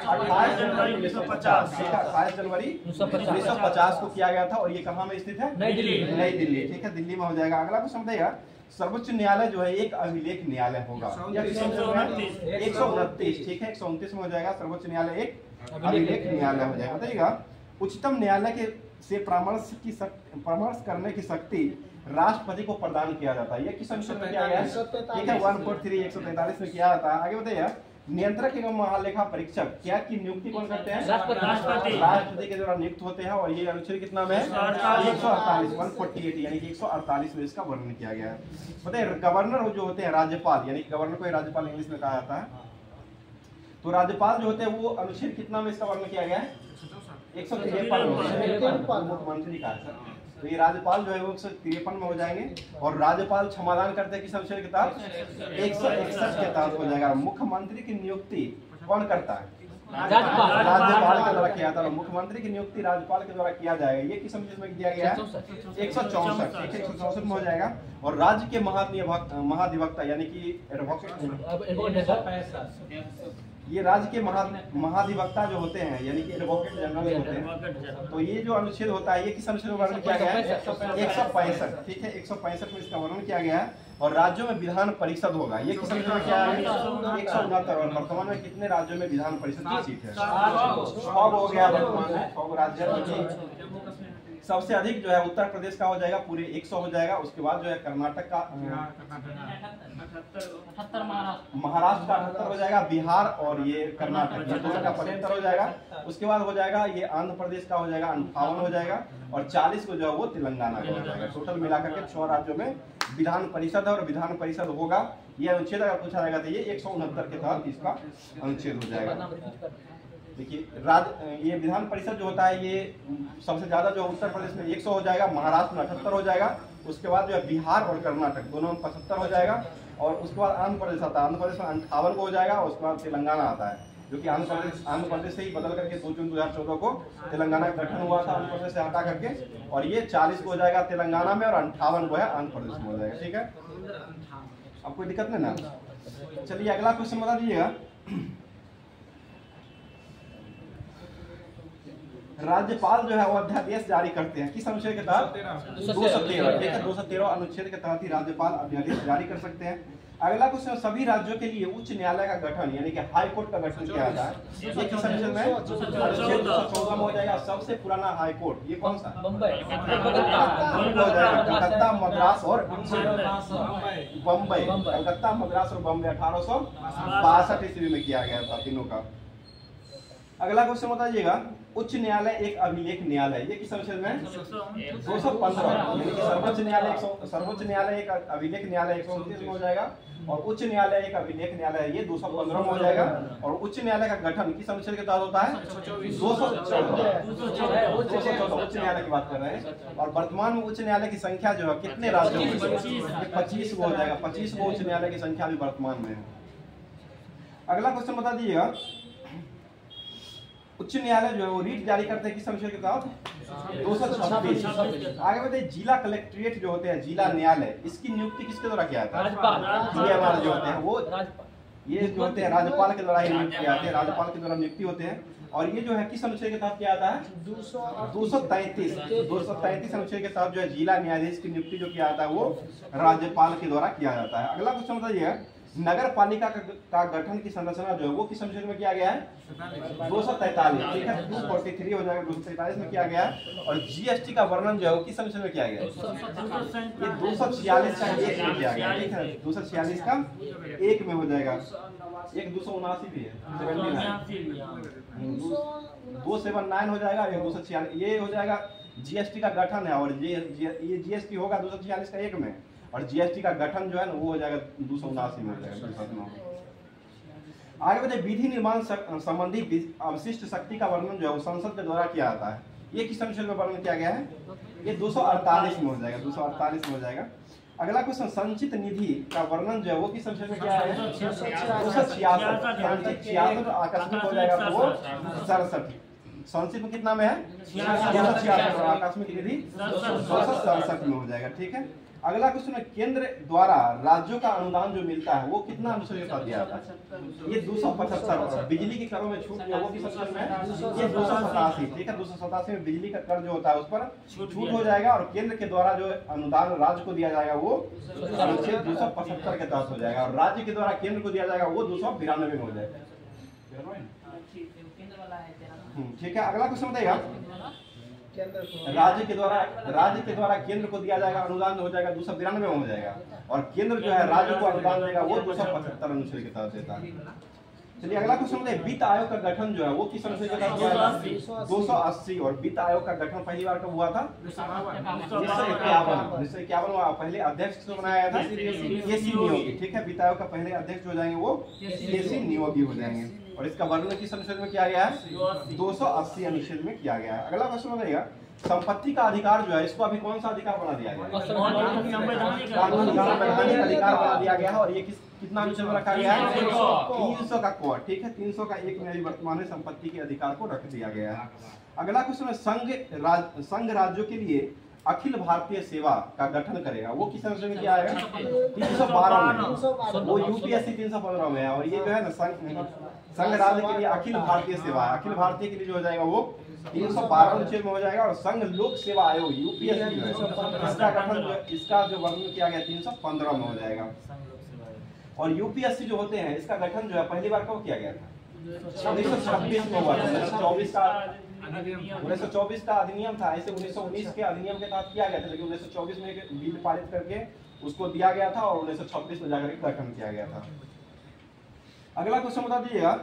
S1: 28 जनवरी 1950। 28 जनवरी 1950 को किया गया था। और ये कहाँ में स्थित है? नई दिल्ली। ठीक है, दिल्ली में हो जाएगा। अगला क्वेश्चन बताइएगा, सर्वोच्च न्यायालय जो है एक अभिलेख न्यायालय होगा। 129, ठीक है, 129 में हो जाएगा। सर्वोच्च न्यायालय एक अभिलेख न्यायालय हो जाएगा। बताइएगा, उच्चतम न्यायालय के से परामर्श करने की शक्ति राष्ट्रपति को प्रदान किया जाता है। ये किस अनुच्छेद में किया गया है? ठीक है, 143 143 में किया जाता है। आगे बताइए, नियंत्रक एवं महालेखा परीक्षक क्या की नियुक्ति कौन करते हैं? राष्ट्रपति के द्वारा नियुक्त होते हैं। और ये अनुच्छेद कितना में है? 148 148 यानी कि 148 में इसका वर्णन किया गया है। बताइए, गवर्नर जो होते हैं राज्यपाल, यानी गवर्नर को राज्यपाल इंग्लिश में कहा जाता है। तो राज्यपाल जो होते हैं वो अनुच्छेद कितना में इसका वर्णन किया गया है? 153 मुख्यमंत्री का है। तो ये राज्यपाल जो है वो 153 में हो जाएंगे। और राज्यपाल क्षमादान करते हैं किस अनुच्छेद के तहत? 161 के तहत हो जाएगा। मुख्यमंत्री की नियुक्ति कौन करता है? राज्यपाल के द्वारा किया जाता है। मुख्यमंत्री की नियुक्ति राज्यपाल के द्वारा किया जाएगा। ये किस अनुच्छेद में दिया गया है? 164, 164 में हो जाएगा। और राज्य के महाधिवक्ता यानी कि ये राज्य के महाधिवक्ता जो होते हैं यानी कि एडवोकेट जनरल होते हैं। तो ये जो अनुच्छेद होता है ये किस अनुच्छेद में वर्णन किया गया है? 165, ठीक है, 165 में इसका वर्णन किया गया है। और राज्यों में विधान परिषद होगा। ये किस अनुच्छेद में क्या है? 169। और वर्तमान में कितने राज्यों में विधान परिषद की सीट है? 6 हो गया वर्तमान में, 6 राज्य। सबसे अधिक जो है उत्तर प्रदेश का हो जाएगा, पूरे 100 हो जाएगा। उसके बाद जो है कर्नाटक का, महाराष्ट्र का 78 हो जाएगा, बिहार और ये कर्नाटक दोनों का 75 हो जाएगा। उसके बाद हो जाएगा ये आंध्र प्रदेश का हो जाएगा 58 हो जाएगा। और 40 को जो है वो तेलंगाना का हो जाएगा। टोटल मिलाकर के 6 राज्यों में विधान परिषद है। और विधान परिषद होगा, ये अनुच्छेद अगर पूछा जाएगा तो ये 169 के तहत इसका अनुच्छेद हो जाएगा। देखिए, ये विधान परिषद जो होता है ये सबसे ज्यादा जो उत्तर प्रदेश में 100 हो जाएगा, महाराष्ट्र में 78 हो जाएगा। उसके बाद जो है बिहार और कर्नाटक दोनों में 75 हो जाएगा। और उसके बाद आंध्र प्रदेश आता है, आंध्र प्रदेश में 58 को हो जाएगा। उसके बाद तेलंगाना आता है, जो कि आंध्र प्रदेश से ही बदल करके 2 जून 2014 को तेलंगाना का गठन हुआ था आंध्र प्रदेश से हटा करके। और ये 40 को हो जाएगा तेलंगाना में और 58 को है आंध्र प्रदेश में हो जाएगा। ठीक है, अब कोई दिक्कत नहीं ना? चलिए अगला क्वेश्चन बता दीजिएगा, राज्यपाल जो है वो अध्यादेश जारी करते हैं किस अनुच्छेद के तहत? 213, ठीक है, 213 अनुच्छेद के तहत ही राज्यपाल अध्यादेश जारी कर सकते हैं। अगला क्वेश्चन, सभी राज्यों के लिए उच्च न्यायालय का गठन यानी कि हाई कोर्ट का गठन किया जाता है। ये किस अनुच्छेद में? 214 में हो जाएगा। सबसे पुराना हाई कोर्ट ये कौन सा? बम्बई, कलकत्ता, मद्रास और बम्बई। कलकत्ता, मद्रास और बम्बई 1862 ईस्वी में किया गया था तीनों का। अगला क्वेश्चन बताइएगा, उच्च न्यायालय एक अभिलेख न्यायालय ये किस अनुच्छेद में? 215 यानी कि सर्वोच्च न्यायालय एक अभिलेख न्यायालय 129 में हो जाएगा। और उच्च न्यायालय एक अभिलेख न्यायालय ये 215 में हो जाएगा। और उच्च न्यायालय का गठन किस अनुच्छेद के तहत होता है? 214 उच्च न्यायालय की बात कर रहे हैं। और वर्तमान में उच्च न्यायालय की संख्या जो है कितने राज्यों में? 25 को हो जाएगा। 25 को उच्च न्यायालय की संख्या भी वर्तमान में है। अगला क्वेश्चन बता दीजिएगा, उच्च न्यायालय जो है वो रीट जारी करते हैं किस अनुच्छेद के तहत? 226। आगे बताइए, जिला कलेक्ट्रेट जो होते हैं जिला न्यायालय इसकी नियुक्ति किसके द्वारा किया जाता है? जो होते हैं वो ये जो होते हैं राज्यपाल के द्वारा नियुक्त किया जाते हैं, राज्यपाल के द्वारा नियुक्ति होते हैं। और ये जो है किस अनुच्छेद के तहत किया जाता है? 233 अनुच्छेद के तहत जो है जिला न्यायाधीश की नियुक्ति जो किया जाता है वो राज्यपाल के द्वारा किया जाता है। अगला क्वेश्चन बताइए, नगर पालिका का गठन की संरचना जो है वो किस अनुच्छेद में किया गया है? 243, ठीक है, 243 हो जाएगा, 243 में किया गया है। और जीएसटी का वर्णन जो है वो किस अनुच्छेद में किया गया है? ये 246 का 1 में किया गया, ठीक है, 246 का 1 में हो जाएगा। एक 279 भी है, 279 हो जाएगा। 246 ये हो जाएगा जीएसटी का गठन है। और ये जीएसटी होगा 246 का 1 में। और जीएसटी का गठन जो है ना वो हो जाएगा 279 में हो जाएगा। आगे बढ़े, विधि निर्माण संबंधी अवशिष्ट शक्ति का वर्णन जो है वो संसद के द्वारा किया जाता है। ये किस अनुच्छेद में वर्णन किया गया है? ये 248 में हो जाएगा, 248 में हो जाएगा। अगला क्वेश्चन, संचित निधि का वर्णन जो है वो किस अनुच्छेद में क्या है? 266। संचित 66 आकस्मिक हो जाएगा तो वो 67। संचित में कितना में है? 266 और आकस्मिक निधि 267 में हो जाएगा। ठीक है। अगला क्वेश्चन है, केंद्र द्वारा राज्यों का अनुदान जो मिलता है वो कितना अनुच्छेद के तहत दिया जाता है? ये 275। बिजली के करों में छूट जो वो किस अनुच्छेद में है? ये 287। ठीक है, 287 में बिजली का कर जो होता है उस पर छूट हो जाएगा और केंद्र के द्वारा जो अनुदान राज्य को दिया जाएगा वो अनुच्छेद 275 के तहत हो जाएगा और राज्य के द्वारा केंद्र को दिया जाएगा वो 292 में हो जाएगा। ठीक है। अगला क्वेश्चन बताइएगा, राज्य के द्वारा केंद्र को दिया जाएगा अनुदान हो जाएगा 292 में हो जाएगा और केंद्र जो है राज्य को अनुदान देगा वो 275 अनुच्छेद के तहत देता है। चलिए अगला क्वेश्चन है, वित्त आयोग का गठन जो है वो किस अनुच्छेद के तहत हुआ था? 280। और वित्त आयोग का गठन पहली बार कब हुआ था? 1951 हुआ। पहले अध्यक्ष को बनाया था केसी नियोगी। ठीक है, वित्त आयोग का पहले अध्यक्ष हो जाएंगे वो केसी नियोगी हो जाएंगे और इसका वर्णन किस अनुच्छेद में किया गया है? 280 अनुच्छेद में किया गया है। अगला क्वेश्चन बताइएगा, संपत्ति का अधिकार जो है इसको अभी कौन सा अधिकार बना दिया गया? संवैधानिक अधिकार बना दिया गया है और ये कितना अनुच्छेद में रखा गया है? 300 का कोड। ठीक है, 300 का 1 में अभी वर्तमान में संपत्ति के अधिकार को रख दिया गया है। अगला क्वेश्चन है, संघ राज्यों के लिए अखिल भारतीय सेवा का गठन करेगा वो किस अनुच्छेद में किया है? 312 में। वो यूपीएससी 315 में है और ये जो है ना संघ राज्य के लिए अखिल भारतीय सेवा है। अखिल भारतीय के लिए जो हो जाएगा वो 312 अनुच्छेद में हो जाएगा और संघ लोक सेवा आयोग यूपीएससी जो है इसका गठन इसका जो वर्णन किया गया 315 में हो जाएगा। और यूपीएससी जो होते हैं इसका गठन जो है पहली बार कब किया गया था? 1926 में हुआ था। 1924 का अधिनियम था। ऐसे 1919 के अधिनियम के तहत किया गया था लेकिन 1924 में एक बिल पारित करके उसको दिया गया था और 1926 में जाकर गठन किया गया था। अगला क्वेश्चन बता दीजिएगा,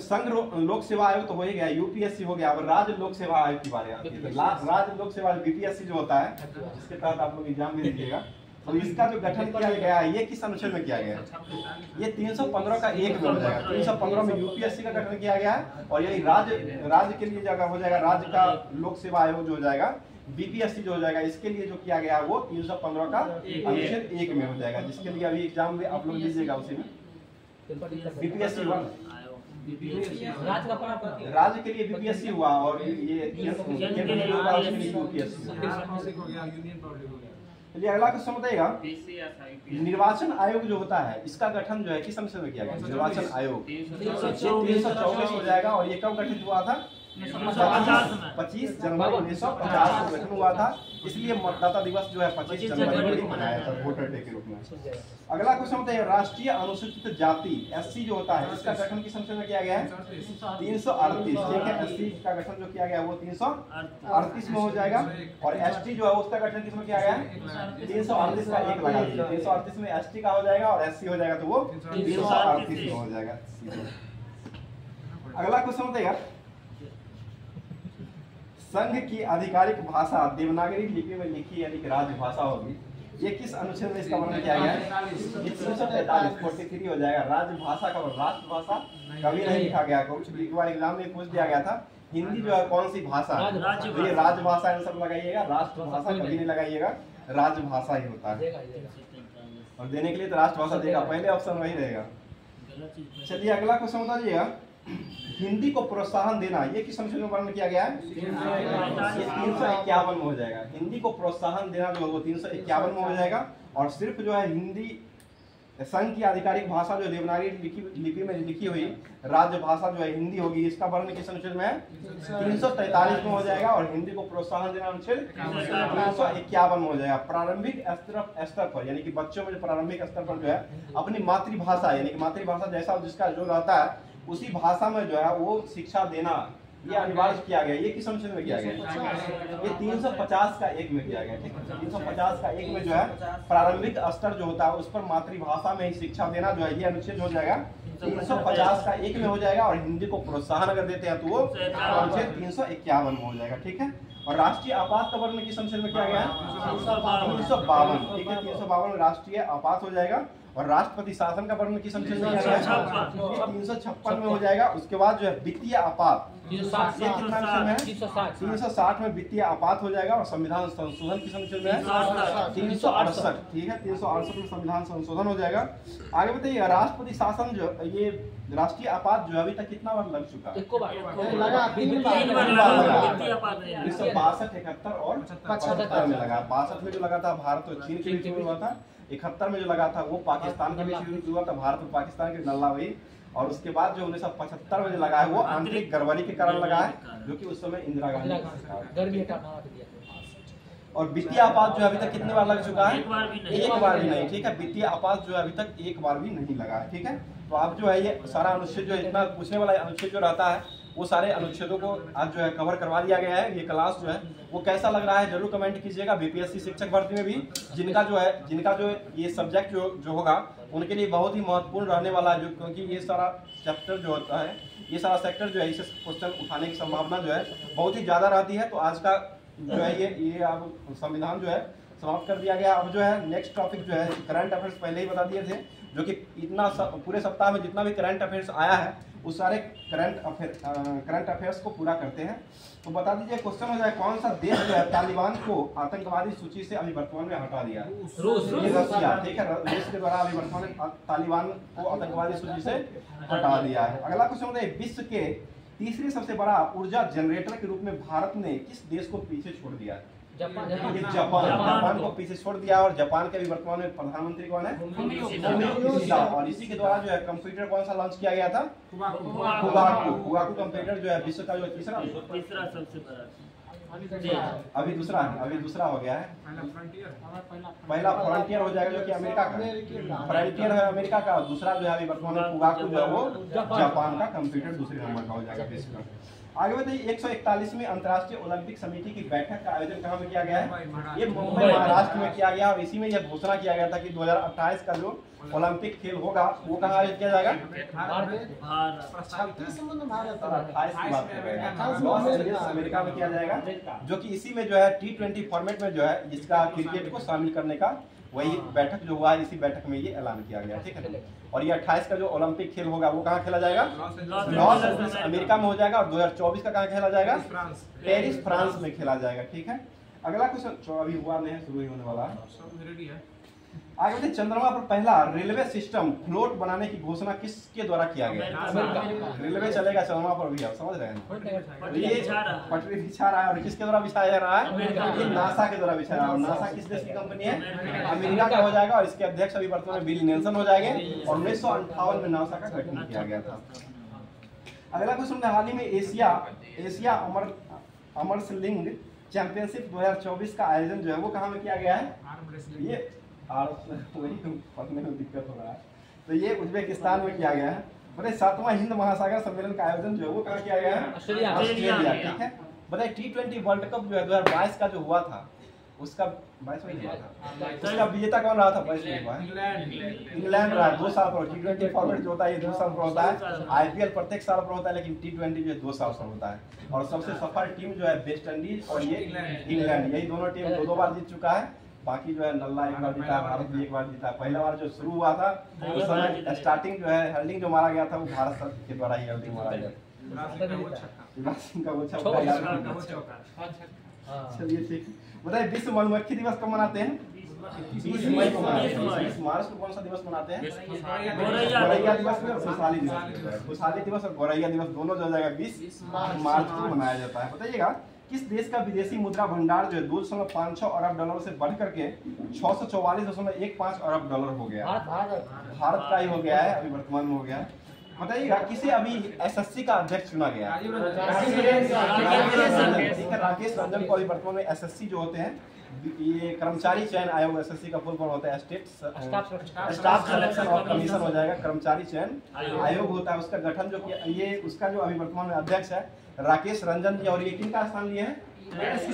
S1: संघ लोक सेवा आयोग तो हो ही गया, यूपीएससी हो गया। अब राज्य लोक सेवा आयोग की बात आती है। राज्य लोक सेवा बीपीएससी जो होता है इसके तहत आप लोग एग्जाम भी दीजिएगा तो इसका जो गठन किया गया है ये किस अनुच्छेद में किया गया है? ये 315 का 1 में हो जाएगा। 315 में यूपीएससी का गठन किया गया है और यही राज्य के लिए जगह हो जाएगा। राज्य का लोक सेवा आयोग जो हो जाएगा बीपीएससी जो हो जाएगा इसके लिए जो किया गया है वो 315 का अनुच्छेद 1 में हो जाएगा, जिसके लिए अभी एग्जाम में आप लोग लीजिएगा उसी में। बीपीएससी राज्य के लिए बीपीएससी हुआ और ये यूपीएससी। चलिए अगला क्वेश्चन बताइएगा, निर्वाचन आयोग जो होता है इसका गठन जो है किस अनुच्छेद में किया गया? निर्वाचन आयोग 324 हो जाएगा और ये कब गठित हुआ था? 25 जनवरी 1950 को गठन हुआ था, इसलिए मतदाता दिवस जो है 25 जनवरी को मनाया था वोटर डे के रूप में। अगला क्वेश्चन बताइए, राष्ट्रीय अनुसूचित जाति एससी जो होता है इसका गठन किस अनुच्छेद में किया गया है? 338। ठीक है, एससी का गठन जो किया गया वो 338 में हो जाएगा और एसटी जो है उसका गठन किस में किया गया है? 338 का 1 लगा दीजिए। 338 में एसटी का हो जाएगा और एससी हो जाएगा तो वो 338 में हो जाएगा। अगला क्वेश्चन बताइएगा, संघ की आधिकारिक भाषा देवनागरी लिपि में लिखी यानी कि राजभाषा होगी, ये किस अनुच्छेद में इसका वर्णन किया गया है? 343 हो जाएगा। राजभाषा का राष्ट्रभाषा कभी नहीं लिखा गया। कुछ एक बार एग्जाम में पूछ दिया गया था हिंदी जो है कौन सी भाषा है, तो ये राजभाषा आंसर लगाइएगा, राष्ट्रभाषा कभी नहीं लगाइएगा, राजभाषा ही होता है और देने के लिए तो राष्ट्रभाषा देगा, पहले ऑप्शन वही रहेगा। चलिए अगला क्वेश्चन बता दीजिएगा, हिंदी को प्रोत्साहन देना ये किस अनुच्छेद में वर्णन किया गया है? 351 में हो जाएगा। हिंदी को प्रोत्साहन देना जो है वो 351 में हो जाएगा और सिर्फ जो है हिंदी संघ की आधिकारिक भाषा जो देवनागरी लिपि में लिखी हुई राजभाषा जो है हिंदी होगी, इसका वर्णन किस अनुच्छेद में है? 343 में हो जाएगा और हिंदी को प्रोत्साहन देना अनुच्छेद 351 में हो जाएगा। प्रारंभिक स्तर पर यानी कि बच्चों में प्रारंभिक स्तर पर जो है अपनी मातृभाषा यानी कि मातृभाषा जैसा जिसका जो रहता है उसी भाषा में जो है वो शिक्षा देना ये अनिवार्य किया गया। ये किस अनुच्छेद में किया गया? ये 350 का 1 में किया गया। 350 का 1 में जो है प्रारंभिक स्तर जो होता है उस पर मातृभाषा में ही शिक्षा देना जो है ये अनुच्छेद हो जाएगा 350 का 1 में हो जाएगा और हिंदी को प्रोत्साहन अगर देते हैं तो वो अनुच्छेद 351 में हो जाएगा। ठीक है, और राष्ट्रीय आपात का वर्णन किस अनुच्छेद में किया गया है? 352। ठीक है, 352 राष्ट्रीय आपात हो जाएगा और राष्ट्रपति शासन का वर्णन किस अनुच्छेद में किया गया है? 356 में हो जाएगा। उसके बाद जो है वित्तीय आपात, ये कितना अनुच्छेद में है? 360 में वित्तीय आपात हो जाएगा। और संविधान संशोधन किस अनुच्छेद में है? 368। ठीक है, 368 में संविधान संशोधन हो जाएगा। आगे बताइए, राष्ट्रपति शासन जो ये राष्ट्रीय आपात जो अभी तक कितना बार लग चुका है? 1962, 71 और 75 में लगा। 62 में जो लगा था भारत और चीन के बीच में हुआ था। 71 में जो लगा था वो पाकिस्तान के बीच में हुआ था, भारत और पाकिस्तान के नल्ला हुई। और उसके बाद जो 1975 में जो लगा है वो आंतरिक गड़बड़ी के कारण लगा है, जो कि उस समय इंदिरा गांधी। और वित्तीय आपात जो अभी तक कितने बार लग चुका है? एक बार भी नहीं। ठीक है, वित्तीय आपात जो अभी तक एक बार भी नहीं लगा है। ठीक है, तो आप जो है ये सारा अनुच्छेद जो इतना पूछने वाला अनुच्छेद जो रहता है वो सारे अनुच्छेदों को आज जो है कवर करवा दिया गया है। ये क्लास जो है वो कैसा लग रहा है जरूर कमेंट कीजिएगा। बीपीएससी शिक्षक भर्ती में भी जिनका जो ये सब्जेक्ट जो होगा उनके लिए बहुत ही महत्वपूर्ण रहने वाला है, जो क्योंकि ये सारा चैप्टर जो होता है, ये सारा सेक्टर जो है, इसे क्वेश्चन उठाने की संभावना जो है बहुत ही ज्यादा रहती है। तो आज का जो है ये अब संविधान जो है समाप्त कर दिया गया। अब जो है नेक्स्ट टॉपिक जो है करंट अफेयर्स पहले ही बता दिए थे, जो कि इतना पूरे सप्ताह में जितना भी करंट अफेयर्स आया है उस सारे करंट अफेयर्स को पूरा करते हैं। तो बता दीजिए, क्वेश्चन हो जाए, कौन सा देश जो है तालिबान को आतंकवादी सूची से अभी वर्तमान में हटा दिया? रसिया। ठीक है, रूस के द्वारा अभी वर्तमान में तालिबान को आतंकवादी सूची से हटा दिया है। अगला क्वेश्चन होता है, विश्व के तीसरे सबसे बड़ा ऊर्जा जनरेटर के रूप में भारत ने किस देश को पीछे छोड़ दिया है? जापान को पीछे छोड़ दिया। और जापान के भी वर्तमान में प्रधानमंत्री कौन है? Fumio Kishida. और इसी के द्वारा जो है कंप्यूटर कौन सा लॉन्च किया गया था? फुगाकू कंप्यूटर जो है विश्व का जो तीसरा सबसे बड़ा, अभी दूसरा हो गया है। पहला फ्रंटियर हो जाएगा जो कि अमेरिका का फ्रंटियर है अमेरिका का। दूसरा जो है अभी वर्तमान में फुगाकू जो है वो जापान का कंप्यूटर दूसरे नंबर का हो जाएगा विश्व का। आगे बताइए, 141वीं अंतर्राष्ट्रीय ओलंपिक समिति की बैठक का आयोजन कहाँ में किया गया है? ये मुंबई महाराष्ट्र में किया गया। और इसी में यह घोषणा किया गया था कि 2028 का जो ओलंपिक खेल होगा वो कहाँ आयोजित किया जाएगा? अमेरिका में किया जाएगा, जो कि इसी में जो है T20 फॉर्मेट में जो है जिसका क्रिकेट को शामिल करने का वही बैठक जो हुआ है, इसी बैठक में ये ऐलान किया गया। ठीक है, और ये 28 का जो ओलंपिक खेल होगा वो कहाँ खेला जाएगा? लॉस एंजलिस अमेरिका में हो जाएगा। और 2024 का कहाँ खेला जाएगा? पेरिस फ्रांस में खेला जाएगा। ठीक है, अगला क्वेश्चन अभी हुआ नहीं, शुरू ही होने वाला है। आगे बढ़ते, चंद्रमा पर पहला रेलवे सिस्टम फ्लोट बनाने की घोषणा किसके द्वारा किया गया? रेलवे चलेगा चंद्रमा पर भी, आप समझ रहे हैं? ये पटरी बिछा रहा है। और किसके द्वारा बिछाया जा रहा है? ये नासा के द्वारा बिछाया। और नासा किस देश की कंपनी है? अमेरिका का हो जाएगा। और इसके अध्यक्ष अभी वर्तमान में बिल नेल्सन हो जाएंगे। और 1958 में नासा का गठन किया गया था। अगला क्वेश्चन, हाल ही में एशिया अमरसलिंग चैंपियनशिप 2024 का आयोजन जो है वो कहाँ में किया गया है? ये वही पढ़ने में दिक्कत हो रहा है। तो ये उज्बेकिस्तान में किया गया है। बताइए, 7वां हिंद महासागर सम्मेलन का आयोजन जो है वो कहाँ किया गया है? ऑस्ट्रेलिया। ठीक है, बताइए T20 वर्ल्ड कप जो है 2022 का जो हुआ था उसका 22 में हुआ था, उसका विजेता कौन रहा था? 22 में हुआ है इंग्लैंड रहा। 2 साल पर T20 फॉर्मेट जो होता है ये 2 साल पर होता है। IPL प्रत्येक साल पर होता है, लेकिन T20 जो 2 साल पर होता है। और सबसे सफल टीम जो है वेस्ट इंडीज और ये इंग्लैंड, यही दोनों टीम 2-2 बार जीत चुका है। बाकी जो है नल्ला एक बार जीता, भारत भी एक बार जीता। पहला बार जो शुरू हुआ था उस समय स्टार्टिंग जो है हेल्डिंग जो मारा गया था वो भारत के द्वारा ही हेल्डिंग मारा गया। चलिए ठीक, बताइए विश्व मधुमक्खी दिवस कब मनाते हैं? 20 मई को मनाते हैं। 20 मार्च को कौन सा दिवस मनाते हैं? गौरैया दिवस में खुशहाली दिवस। खुशहाली दिवस और गौरैया दिवस दोनों जो हो जाएगा 20 मार्च को मनाया जाता है। बताइएगा, किस देश का विदेशी मुद्रा भंडार जो है 2.56 अरब डॉलर से बढ़ करके 644.15 अरब डॉलर हो गया? भारत का ही हो गया है, अभी वर्तमान में हो गया है। बताइएगा, किसे अभी एसएससी का अध्यक्ष चुना गया? राकेश रंजन को अभी वर्तमान में एसएससी जो होते हैं, ये कर्मचारी चयन आयोग, एसएससी का फुल फॉर्म होता है स्टेट स्टाफ सिलेक्शन और कमीशन हो जाएगा। कर्मचारी चयन आयोग होता है, उसका गठन जो किया, ये उसका जो अभी वर्तमान में अध्यक्ष है राकेश रंजन जी। और ये किनका स्थान लिए हैं? एस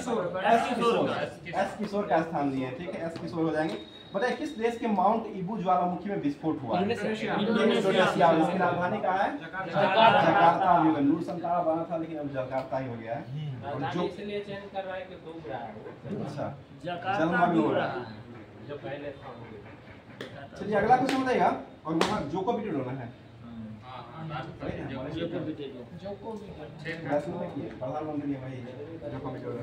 S1: किशोर का स्थान लिए हैं। ठीक है, एस किशोर हो जाएंगे। बताइए, किस देश के माउंट इबू ज्वालामुखी में विस्फोट हुआ? इंडोनेशिया। इसकी राजधानी कहाँ है? जकार्ता। नूर संतारा बना था लेकिन अब जकार्ता ही हो गया है। और जो
S2: इसलिए चेंज कर रहा है कि डूब रहा है।
S1: अच्छा, जलमग्न हो रहा है
S2: जो पहले था।
S1: चलिए अगला क्वेश्चन बताइएगा। और वहाँ जोको विडोडो है प्रधानमंत्री है भाई जोको विडोडो।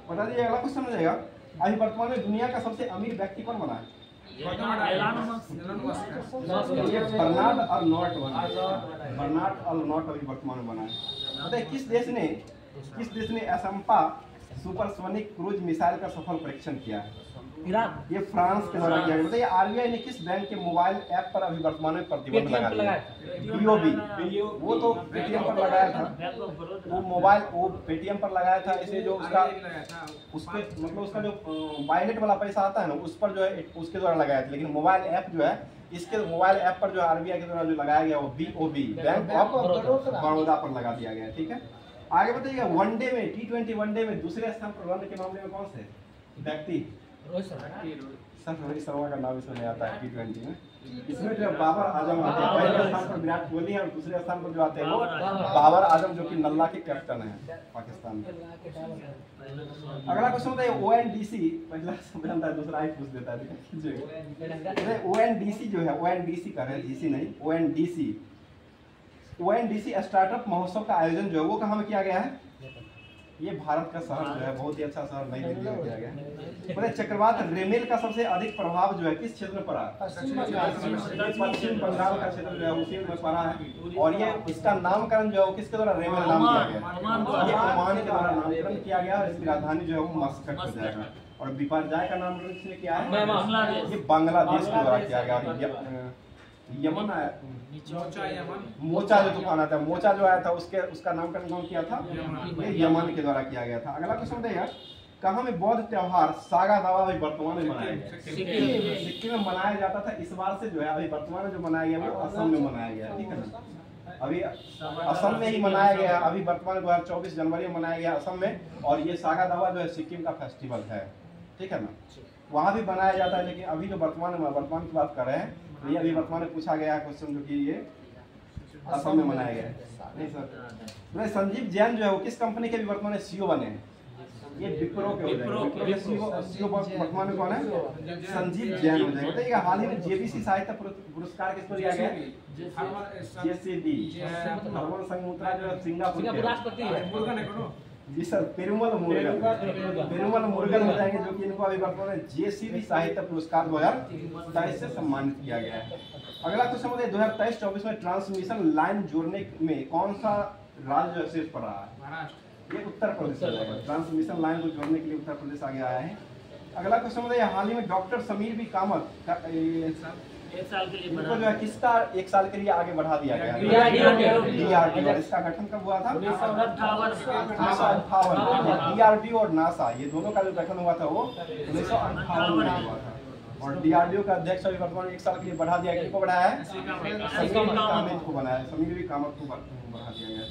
S1: बता दीजिए अगला क्वेश्चन बताइएगा। अभी वर्तमान में दुनिया का सबसे अमीर व्यक्ति कौन बना है? बर्नार्ड अर्नॉट अभी वर्तमान में बना है। बताइए किस देश ने असम्पा सुपरसोनिक क्रूज मिसाइल का सफल परीक्षण किया है? ये फ्रांस के द्वारा किया गया। बताइए आरबीआई ने किस बैंक के मोबाइल ऐप पर अभी वर्तमान में प्रतिबंध लगा दिया? बीओबी, वो तो पेटीएम पर लगाया था, वो पेटीएम पर लगाया था। इसे जो उसका जो वायलेट वाला पैसा आता है ना, उस पर जो है उसके द्वारा लगाया था। लेकिन मोबाइल ऐप जो है, इसके मोबाइल ऐप पर जो आरबीआई के द्वारा जो लगाया गया वो बीओबी, बैंक ऑफ बड़ौदा पर लगा दिया गया। ठीक है, आगे बताइएगा। वनडे में T20 वनडे में दूसरे स्थान पर रन के मामले में कौन से व्यक्ति? रोहित शर्मा का नाम इसमें नहीं आता है T20 में। इसमें जो बाबर आजम आते हैं, पहले स्थान पर विराट कोहली है और दूसरे स्थान पर जो आते हैं वो बाबर आजम, जो कि नल्ला के कैप्टन है पाकिस्तान में। अगला क्वेश्चन बताइए। ONDC, पहला समझता है दूसरा ही पूछ देता है। ONDC जो है, ONDC कर रहे हैं, GC नहीं, ONDC स्टार्टअप महोत्सव का आयोजन जो है वो कहाँ में किया गया है? ये भारत का शहर जो है, बहुत ही अच्छा शहर नई दिल्ली में किया गया। बोले चक्रवात रेमेल का सबसे अधिक प्रभाव जो है किस क्षेत्र में पड़ा? पश्चिम बंगाल का क्षेत्र जो है उसी में पड़ा है। और ये इसका नामकरण जो है वो किसके द्वारा रेमेल नाम किया गया? ये ओमान के द्वारा नामकरण किया गया और इसकी राजधानी जो है वो मस्कट हो जाएगा। और बिपरजॉय का नामकरण किसने किया है? ये बांग्लादेश के द्वारा किया गया। यमन आया, मोचा जो तूफान आता है, मोचा जो आया था उसका नामकरण कौन किया था? ये यमन के द्वारा किया गया था। अगला क्वेश्चन बताइएगा। कहाँ में बौद्ध त्योहार सागा दावा अभी वर्तमान में मनाया? सिक्किम में मनाया जाता था। इस बार से जो है अभी वर्तमान में जो मनाया गया वो असम में मनाया गया। ठीक है ना, अभी असम में ही मनाया गया। अभी वर्तमान 2024 जनवरी में मनाया गया असम में। और ये सागा दावा जो है सिक्किम का फेस्टिवल है। ठीक है ना, वहाँ भी बनाया जाता है। लेकिन अभी जो वर्तमान की बात कर रहे हैं, ये अभी वर्तमान में पूछा गया क्वेश्चन जो कि ये असम में मनाया गया है। नहीं सर, संजीव जैन जो है वो किस कंपनी के भी वर्तमान में सीईओ बने हैं? ये विप्रो के हो जाएंगे। सीईओ वर्तमान में कौन है? संजीव जैन हो जाएगा। बताइए हाल ही में जेबीसी साहित्य पुरस्कार किसको दिया गया? JCB, हरवन संघमित्रा जो सिंगापुर जी सर, पेरुमल मुरुगन हो जाएंगे, जो कि इनको अभी वर्तमान में JCB साहित्य पुरस्कार 2023 से सम्मानित किया गया है। अगला क्वेश्चन बताइए। 2023-24 में ट्रांसमिशन लाइन जोड़ने में कौन सा राज्य शीर्ष पर रहा है? ये उत्तर प्रदेश है। ट्रांसमिशन लाइन को जोड़ने के लिए उत्तर प्रदेश आगे आया है। अगला क्वेश्चन बताइए। हाल ही में डॉक्टर समीर बी कामत एक साल के लिए जो है किसका 1 साल के लिए आगे बढ़ा दिया गया? DRDO। इसका गठन कब हुआ था? 1958। DRDO और नासा, ये दोनों का जो गठन हुआ था वो 1958 में हुआ था। और DRDO का अध्यक्ष अभी वर्तमान 1 साल के लिए बढ़ा दिया गया। किसको बढ़ाया है? समीर बी कामत को बढ़ा दिया गया।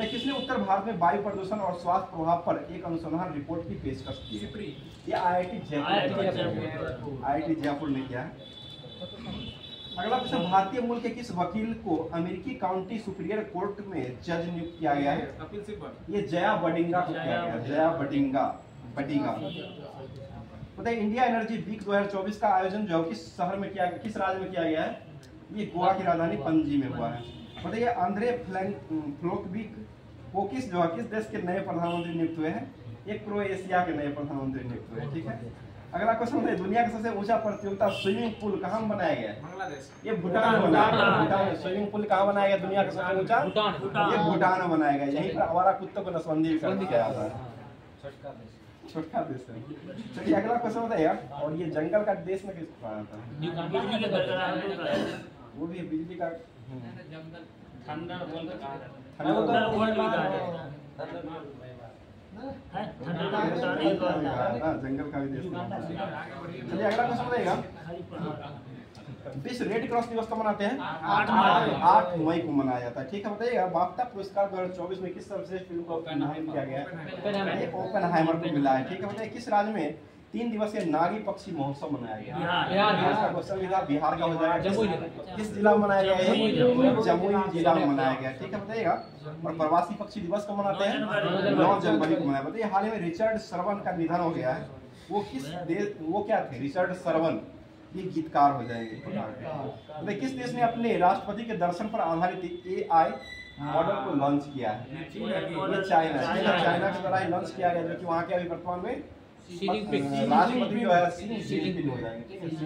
S1: किसने उत्तर भारत में वायु प्रदूषण और स्वास्थ्य प्रभाव पर एक अनुसंधान रिपोर्ट की पेशकश की? ये IIT जयपुर ने किया है। अगला प्रश्न। भारतीय मूल के किस वकील को अमेरिकी काउंटी सुपीरियर कोर्ट में जज नियुक्त किया गया है? ये जया बडिंगा को किया गया। जया बडिंगा। बताइए इंडिया एनर्जी वीक 2024 का आयोजन जो किस शहर में किया, किस राज्य में किया गया है? ये गोवा की राजधानी पणजी में हुआ है। बताइए आंद्रे फ्लोकविक वो किस देश के नए प्रधानमंत्री नियुक्त हुए हैं? एक क्रोएशिया के नए प्रधानमंत्री नियुक्त हुए। ठीक है, अगला क्वेश्चन है। दुनिया का सबसे ऊंचा प्रतियोगिता स्विमिंग पूल कहाँ बनाया गया है? बांग्लादेश। ये भूटान में बनाया गया। भूटान में स्विमिंग पूल कहाँ बनाया गया? दुनिया का सबसे ऊंचा ये भूटान में बनाया गया। यहीं पर आवारा कुत्तों को नसबंदी कर दिया जाता है। छोटा देश है। चलिए अगला क्वेश्चन बताइए। और ये जंगल का देश में किसको कहा जाता है? वो भी बिजली का जंगल का भी देश। चलिए अगला क्वेश्चन बताइएगा। विश्व रेड क्रॉस दिवस कब मनाते हैं? 8 मई को मनाया जाता है। ठीक है, बताइएगा बाफ्टा पुरस्कार 2024 में किस सर्वश्रेष्ठ फिल्म को ओपेनहाइमर किया गया है? ओपेनहाइमर को मिला है। ठीक है, बताइए किस राज्य में 3 दिवसीय नागी पक्षी महोत्सव मनाया गया? बिहार का हो जाएगा। किस जिला में मनाया गया? जमुई जिला में मनाया गया। ठीक है, बताइएगा। और प्रवासी पक्षी दिवस कब मनाते हैं? 9 जनवरी को मनाया। बताइए हाल ही में रिचर्ड सरवन का निधन हो गया है। वो किस देश, वो क्या थे? रिचर्ड सरवन ये गीतकार हो जाएंगे। तो किस देश ने अपने राष्ट्रपति के दर्शन पर आधारित AI मॉडल को लॉन्च किया है? ये चाइना के द्वारा लॉन्च किया गया, जो कि वहाँ के अभी वर्तमान में राष्ट्रपति जो है शी जिनपिंग हो जाएंगे। शी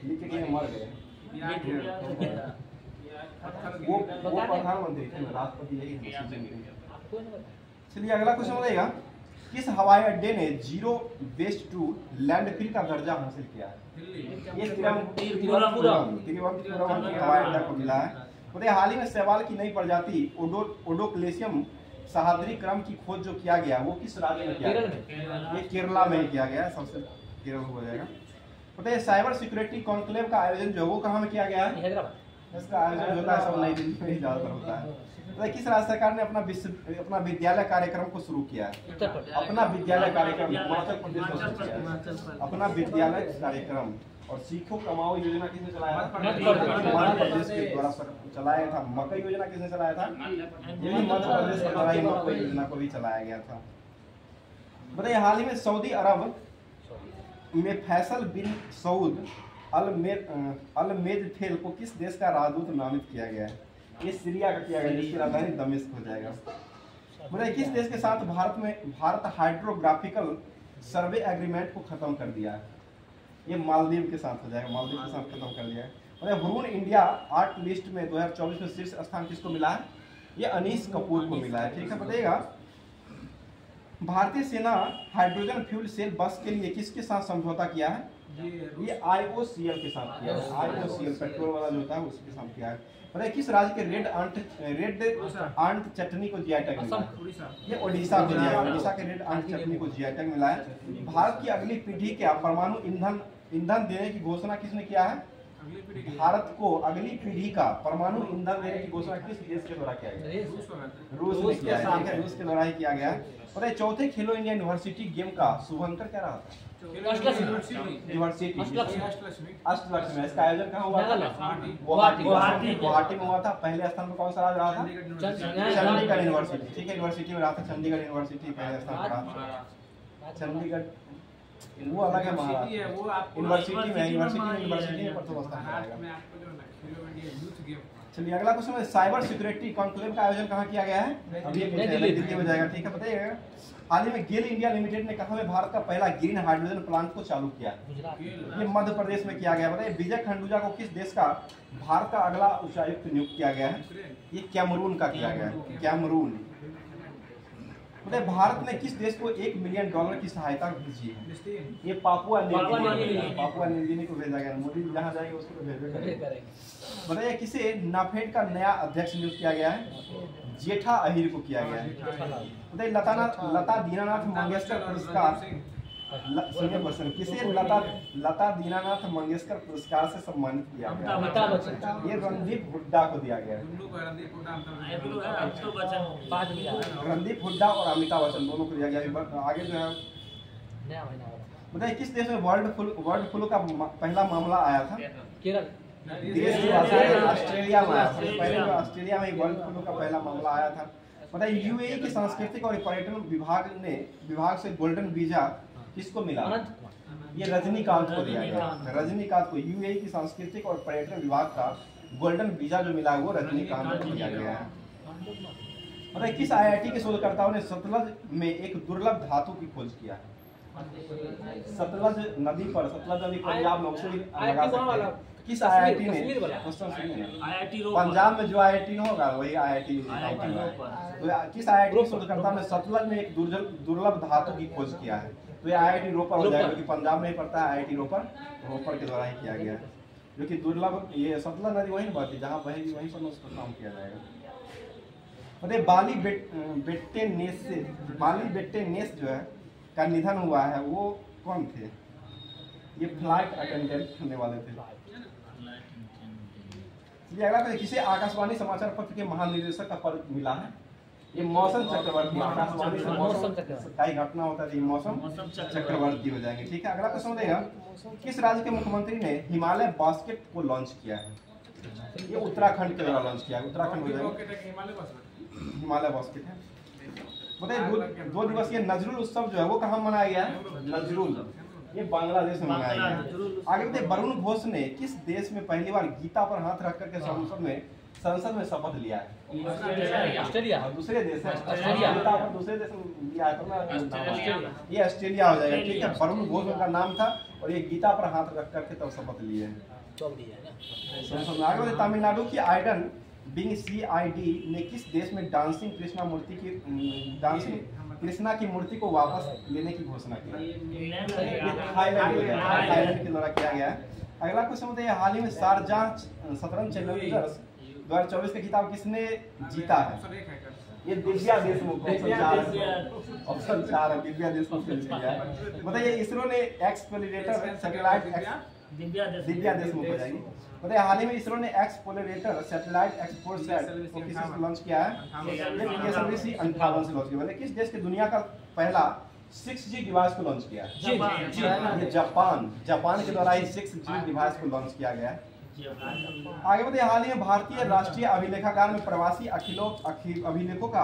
S1: जिनपिंग मर गए, वो प्रधानमंत्री थे, राष्ट्रपति यही है शी जिनपिंग। चलिए अगला क्वेश्चन बताइएगा, किस हवाई अड्डे ने जीरो वेस्ट टू लैंडफिल का दर्जा हासिल किया है? ये तिरुवनंतपुरम हवाई अड्डा को मिला है। बताइए हाल ही में शैवाल की नई प्रजाति ओडोक्लेशियम सहाद्री क्रम की खोज जो किया गया वो किस राज्य में किया गया? ये केरला में किया गया, सबसे केरल हो जाएगा। बताइए साइबर सिक्योरिटी कॉन्क्लेव का आयोजन जो वो कहाँ में किया गया है? इसका आयोजन होता है सब नई दिल्ली में ज्यादातर होता है। तो किस राज्य सरकार ने अपना विद्यालय कार्यक्रम को शुरू किया है? अपना विद्यालय कार्यक्रम हिमाचल प्रदेश में शुरू किया है अपना विद्यालय कार्यक्रम। और सीखो कमाओ योजना किसने चलाया था? मध्य प्रदेश के द्वारा चलाया था। मकई योजना किसने चलाया था? ये भी मध्य प्रदेश के द्वारा मकई योजना को भी चलाया गया था। बताइए हाल ही में सऊदी अरब में फैसल बिन सऊद अल मेदफेल को किस देश का राजदूत नामित किया गया है? ये सीरिया का किया गया, जिसकी राजधानी दमिश्क हो जाएगा। बताइए किस देश के साथ भारत हाइड्रोग्राफिकल सर्वे एग्रीमेंट को खत्म कर दिया है? ये मालदीव के साथ हो जाएगा, मालदीव के साथ खत्म कर दिया है। मतलब हुरून इंडिया आर्ट लिस्ट में 2024 में शीर्ष स्थान किसको मिला है? ये अनीस कपूर को मिला है। ठीक है, बताइएगा भारतीय सेना हाइड्रोजन फ्यूल सेल बस के लिए किसके साथ समझौता किया है? ये IOCL के साथ किया है। IOCL पेट्रोल वाला जो होता है उसके साथ किया है। बताइए किस राज्य के रेड आंट चटनी को GI टैग मिला है? ये ओडिशा को दिया है। ओडिशा के रेड आंट चटनी को GI टैग मिला है। भारत की अगली पीढ़ी के परमाणु ईंधन देने की घोषणा किसने किया है? भारत को अगली पीढ़ी का परमाणु ईंधन देने की घोषणा किस देश के द्वारा किया गया? रूस ने किया है। रूस के द्वारा ही किया गया है। बताइए चौथे खेलो इंडिया यूनिवर्सिटी गेम का शुभांकर क्या रहा था? यूनिवर्सिटी अष्टलक्ष्मी। इसका आयोजन कहाँ हुआ था? गुवाहाटी में हुआ था। पहले स्थान पर कौन सा राज्य रहा था? चंडीगढ़ यूनिवर्सिटी। ठीक है, यूनिवर्सिटी में रहा था चंडीगढ़ यूनिवर्सिटी पहले स्थान पर रहा था। चंडीगढ़ वो अलग है, महाराष्ट्र यूनिवर्सिटी में प्रथम स्थान पर आएगा। चलिए अगला क्वेश्चन है, साइबर सिक्योरिटी कॉन्क्लेव का आयोजन कहाँ किया गया है? अभी दिल्ली में जाएगा। ठीक है, बताइएगा हाल ही में गेल इंडिया लिमिटेड ने कहा में भारत का पहला ग्रीन हाइड्रोजन प्लांट को चालू किया? ये मध्य प्रदेश में किया गया। बताइए विजय खंडूजा को किस देश का भारत का अगला उच्चायुक्त नियुक्त किया गया है? ये कैमरून का किया गया है, कैमरून। बताइए भारत ने किस देश को $1 मिलियन की सहायता भेजी है? ये पापुआ न्यू गिनी को भेजा गया। मोदी जहाँ जाएंगे उसको तो भेजबे करेंगे। बताइए किसे नाफेड का नया अध्यक्ष नियुक्त किया गया है? जेठा अहिर को किया गया है। बताइए लता दीनानाथ मंगेशकर पुरस्कार किसे लता दीनानाथ मंगेशकर पुरस्कार से सम्मानित किया गया? ये रणदीप हुड्डा को दिया गया। रणदीप हुड्डा और अमिताभ बच्चन दोनों को दिया गया। आगे जो है बताइए किस देश में बर्ड फ्लू का पहला मामला आया था? ऑस्ट्रेलिया में आया था। पहले जो ऑस्ट्रेलिया में बर्ड फ्लू का पहला मामला आया था। बताइए UAE के सांस्कृतिक और पर्यटन विभाग से गोल्डन वीजा किसको मिला? ये रजनीकांत को दिया गया। रजनीकांत को UAE की सांस्कृतिक और पर्यटन विभाग का गोल्डन वीजा जो मिला वो रजनीकांत को दिया गया है। बताइए किस IIT के शोधकर्ताओं ने सतलज में एक दुर्लभ धातु की खोज किया है? सतलज नदी पंजाब में लगा सकते हैं। किस IIT ने? पंजाब में जो IIT होगा वही IIT। किस IIT के शोधकर्ता ने सतलज में एक दुर्लभ धातु की खोज किया है? तो ये IIT रोपर हो जाएगा, क्योंकि पंजाब में ही पड़ता है। IIT रोपर के द्वारा ही किया गया है, जो कि दुर्लभ ये सतलज नदी वहीं बहती जहाँ बहेगी वहीं पर उसका काम किया जाएगा। बताइए बाली बेट्टे नेस जो है का निधन हुआ है, वो कौन थे? ये फ्लाइट अटेंडेंट होने वाले थे। ये अगला किसे आकाशवाणी समाचार पत्र के महानिदेशक का पद मिला है? ये मौसम चक्रवर्ती। आकाशवाणी से मौसम कई घटना होता है, मौसम चक्रवर्ती हो जाएंगे। ठीक है, अगला क्वेश्चन देगा, किस राज्य के मुख्यमंत्री ने हिमालय बास्केट को लॉन्च किया है? ये उत्तराखंड के द्वारा लॉन्च किया है। उत्तराखंड हो जाएगा, हिमालय बास्केट है। बताइए 2 दिवसीय नजरुल उत्सव जो है वो कहाँ मनाया गया है? ये बांग्लादेश में मंगाया गया। आगे बताइए, वरुण घोष ने किस देश में पहली बार गीता पर हाथ रख करके संसद में शपथ लिया है?
S2: ऑस्ट्रेलिया।
S1: दूसरे देश है गीता पर दूसरे देश में लिया है तो ना, ये ऑस्ट्रेलिया हो जाएगा। ठीक है, वरुण घोष उनका नाम था और ये गीता पर हाथ रख करके तब शपथ लिए हैं। आगे बताइए, तमिलनाडु की आइडन बिंग CID ने किस देश में डांसिंग कृष्णा की मूर्ति को वापस लेने की घोषणा की? थाईलैंड के द्वारा किया गया है। अगला क्वेश्चन बताइए, हाल ही में शारजाह शतरंज चैलेंजर्स 2024 का खिताब किसने जीता है? ये दिव्या देशमुख। ऑप्शन 4 है, दिव्या देशमुख ने जीता है। बताइए, इसरो ने एक्सप्लोरेटर सैटेलाइट दिव्या देशमुख हो जाएगी। बताइए, हाल ही में इसरो ने एक्सप्लोरेटर सैटेलाइट एक्सप्लोरसैट को किस से लॉन्च किया है? ये PSLV 58 से लॉन्च किया। बताइए, किस देश की दुनिया का पहला 6G डिवाइस को लॉन्च किया है? ये जापान के द्वारा ही 6G डिवाइस को लॉन्च किया गया है। आगे बताइए, हाल ही में भारतीय राष्ट्रीय अभिलेखागार में प्रवासी अभिलेखों का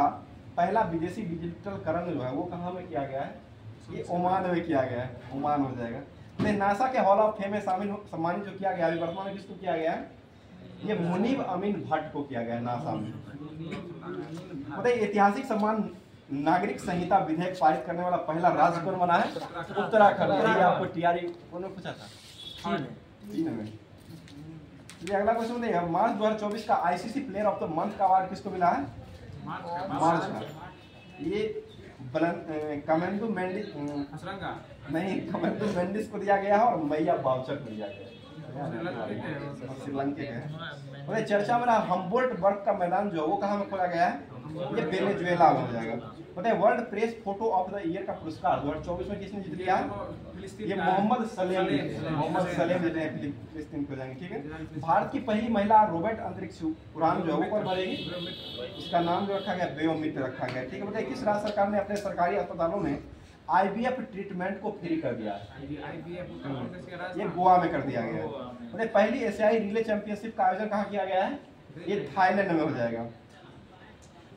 S1: पहला विदेशी डिजिटलकरण जो है वो कहाँ में किया गया है? ये ओमान में किया गया है, ओमान हो जाएगा। तो नासा के हॉल ऑफ फेम में सम्मानित जो किया गया है वर्तमान में किसको किया गया है? ये मुनीब अमीन भट्ट को किया गया है नासा में। बताइए, ऐतिहासिक सम्मान नागरिक संहिता विधेयक पारित करने वाला पहला राज्य कौन बना है? उत्तराखंड। ये आपको TRE ने पूछा था, चीन में। ये अगला क्वेश्चन देखिए, मार्च 2024 का ICC player of the month का अवार्ड किसको मिला है? मार्च का। ये कमेंडू मेंडिस को दिया गया है और मैया बावचर को दिया गया है, श्रीलंका के। चर्चा में रहा हम्बोल्ट बर्फ का मैदान जो है वो कहाँ में खोला गया है? ये वेनेजुएला में हो जाएगा। बताइए, world press photo of the year का पुरस्कार 2024 में किसने जीत लिया? ये मोहम्मद सलेम जीते हैं, फिलिस्तीन को जाएंगे। ठीक है, भारत की पहली महिला रोबोट अंतरिक्ष उड़ान जो है वो कौन भरेगी? इसका नाम जो रखा गया बेओमिट रखा गया। ठीक है, बताइए, किस राज्य सरकार ने अपने सरकारी अस्पतालों में IVF ट्रीटमेंट को फ्री कर दिया है? ये गोवा में कर दिया गया है। बताइए, पहली एशियाई रिले चैंपियनशिप का आयोजन कहाँ किया गया है? ये थाईलैंड में हो जाएगा।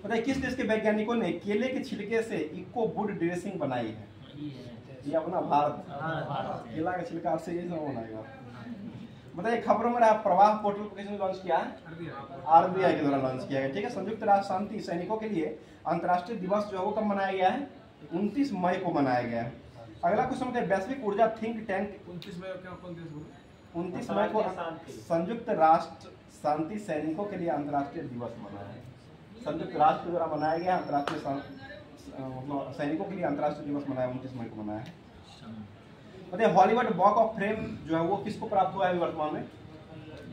S1: बताइए, किस देश के वैज्ञानिकों ने केले के छिलके से इको वुड ड्रेसिंग बनाई है? ये अपना भारत। केला के छिलका से ये सब बनाएगा। बताइए, खबरों में रहा प्रवाह पोर्टल को किसने लॉन्च किया है? RBI के द्वारा लॉन्च किया गया। ठीक है, संयुक्त राष्ट्र शांति सैनिकों के लिए अंतर्राष्ट्रीय दिवस जो है वो कब मनाया गया है? 29 मई को मनाया गया है। अगला क्वेश्चन बताइए, वैश्विक ऊर्जा थिंक टैंक 29 मई को संयुक्त राष्ट्र शांति सैनिकों के लिए अंतर्राष्ट्रीय दिवस मनाया है। संयुक्त राष्ट्र के द्वारा मनाया गया अंतर्राष्ट्रीय सैनिकों के लिए अंतर्राष्ट्रीय दिवस मनाया 29 मई को मनाया है। बताइए, हॉलीवुड वॉक ऑफ फेम जो है वो किसको प्राप्त हुआ है वर्तमान में?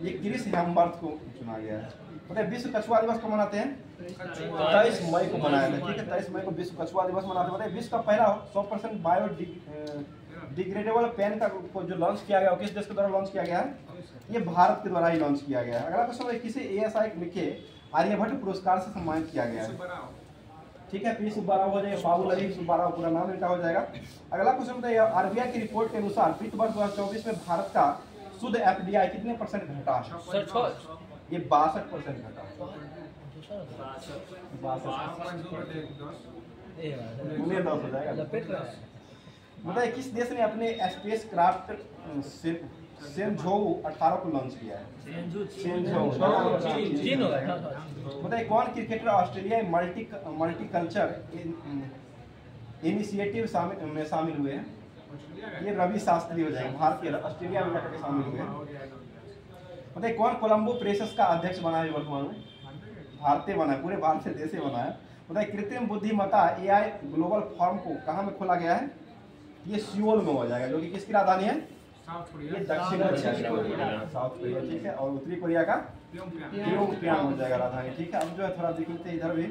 S1: ये क्रिस हेम्सवर्थ को चुना गया है। बताइए, विश्व कछुआ दिवस को मनाते हैं 23 मई को मनाया था। ठीक है, 23 मई को विश्व कछुआ दिवस मनाते हैं। बताइए, विश्व का पहला 100% बायोडिग्रेडेबल पेन का को जो लॉन्च किया गया किस देश के द्वारा लॉन्च किया गया है? ये भारत के द्वारा ही लॉन्च किया गया है। अगला क्वेश्चन है, किसे ASI लिखे आर्यभट्ट पुरस्कार से सम्मानित किया गया है? ठीक है, P सुब्बाराव हो जाएगा, बाबू ललित सुब्बाराव पूरा नाम इनका हो जाएगा। अगला क्वेश्चन बताइए, RBI की रिपोर्ट के अनुसार वित्त वर्ष 2024 में भारत का शुद्ध FDI कितने % घटा? ये 62% घटा। 10 हो जाएगा। बताइए, किस देश ने अपने स्पेस क्राफ्ट सेनझोउ 18 को लॉन्च किया है? बताइए, कौन क्रिकेटर ऑस्ट्रेलिया मल्टीकल्चर इनिशिएटिव में शामिल हुए हैं? ये रवि शास्त्री हो जाएंगे, भारत के ऑस्ट्रेलिया में जाकर शामिल हुए हैं। बताइए, कौन कोलंबो प्रेसेस का अध्यक्ष बना है वर्तमान में? भारतीय बना है, पूरे भारत से देश से बना है। बताइए, कृत्रिम बुद्धिमत्ता AI ग्लोबल फॉर्म को कहाँ में खोला गया है? ये सियोल में हो जाएगा, जो कि किसकी राजधानी है? ये दक्षिण कोरिया, साउथ कोरिया। ठीक है, और उत्तरी कोरिया का प्योंगयांग हो जाएगा राजधानी। ठीक है, अब जो है थोड़ा देख लेते हैं इधर भी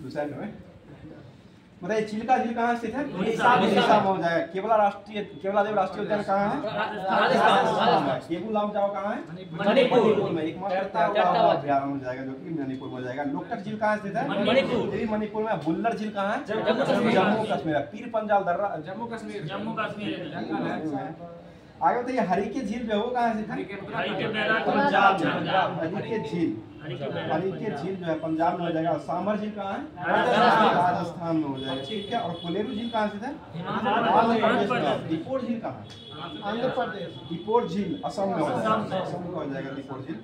S1: दूसरे में। बताइए, चिल्का झील कहाँ स्थित है? उड़ीसा में हो जाएगा। केवलादेव राष्ट्रीय उद्यान कहाँ है? राजस्थान। केबुलाम जाओ कहाँ है? मणिपुर में। एकमात्र अभयारण्य हो जाएगा जो कि मणिपुर में हो जाएगा। लोकटक झील कहाँ स्थित है? मणिपुर में। बुल्लर झील कहाँ है? जम्मू कश्मीर। पीर पंजाल दर्रा जम्मू कश्मीर। आगे बताइए हरिके झील जो है वो कहाँ स्थित है? पंजाब में। हरिके झील जो है पंजाब में हो जाएगा। सांभर झील कहाँ है? राजस्थान में हो जाएगा, ठीक है। और कोलेरू झील कहाँ स्थित है? आंध्र प्रदेश में। दीपोर झील कहाँ है? आंध्र प्रदेश। दीपोर झील असम में हो जाएगा, असम में हो जाएगा दीपोर झील।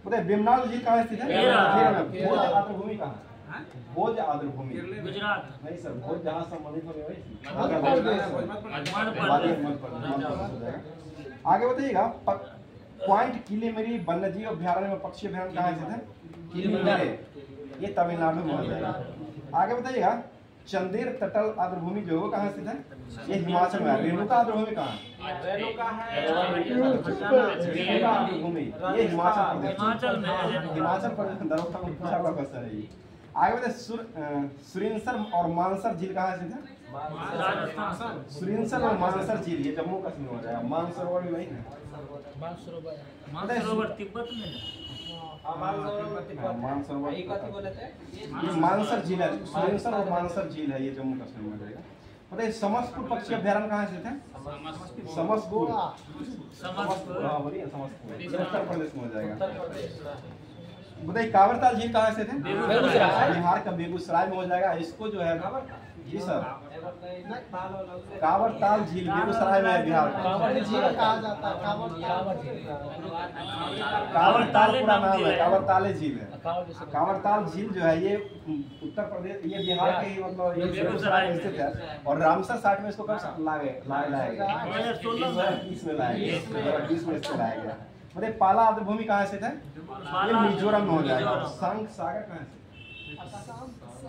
S1: बताइए बेमनाल झील कहाँ स्थित है? केरल में। भोज आर्द्रभूमि कहाँ है? भोज आर्द्रभूमि गुजरात। नहीं सर, भोज जहाँ संबंधित हो गया वही। आगे बताइएगा पॉइंट किलीमेरी वन्यजीव अभ्यारण्य में पक्षी अभ्यारण्य कहाँ स्थित है? किलीमेरी, ये तमिलनाडु में हो जाएगा। आगे बताइएगा चंदेर तटल आर्द्रभूमि जो है कहाँ स्थित है? ये हिमाचल में है। रेणुका आर्द्रभूमि कहाँ है? रेणुका आर्द्रभूमि ये हिमाचल प्रदेश में दरोखा में पूछा हुआ क्वेश्चन है ये। आगे बताइए सुरिनसर और मानसर झील कहाँ स्थित है? सुरिनसर और मानसर झील ये जम्मू कश्मीर हो जाएगा। मानसरोवर भी वही है। मानसरोवर तिब्बत में। मानसरोवर ये मानसर झील है। सुरिनसर और मानसर झील है, ये जम्मू कश्मीर में जाएगा। बताइए समस्तपुर पक्षी अभ्यारण्य कहाँ स्थित है? समस्तपुर उत्तर प्रदेश में हो जाएगा। बताइए कांवरताल झील कहाँ स्थित है? बिहार का बेगूसराय में हो जाएगा। इसको जो है जी सर कांवरताल झील बेगूसराय में है, बिहार का। कांवरताल पूरा नाम है, कांवरताल झील है। कांवरताल झील जो है ये उत्तर प्रदेश, ये बिहार के ही मतलब ये बेगूसराय में स्थित है। और रामसर साइट में इसको कब लाया गया? 2020 में लाया गया। 2020 में इसको लाया गया। मतलब पाला आर्द्रभूमि कहाँ स्थित है? ये मिजोरम में हो जाएगा। शंख सागर कहाँ है?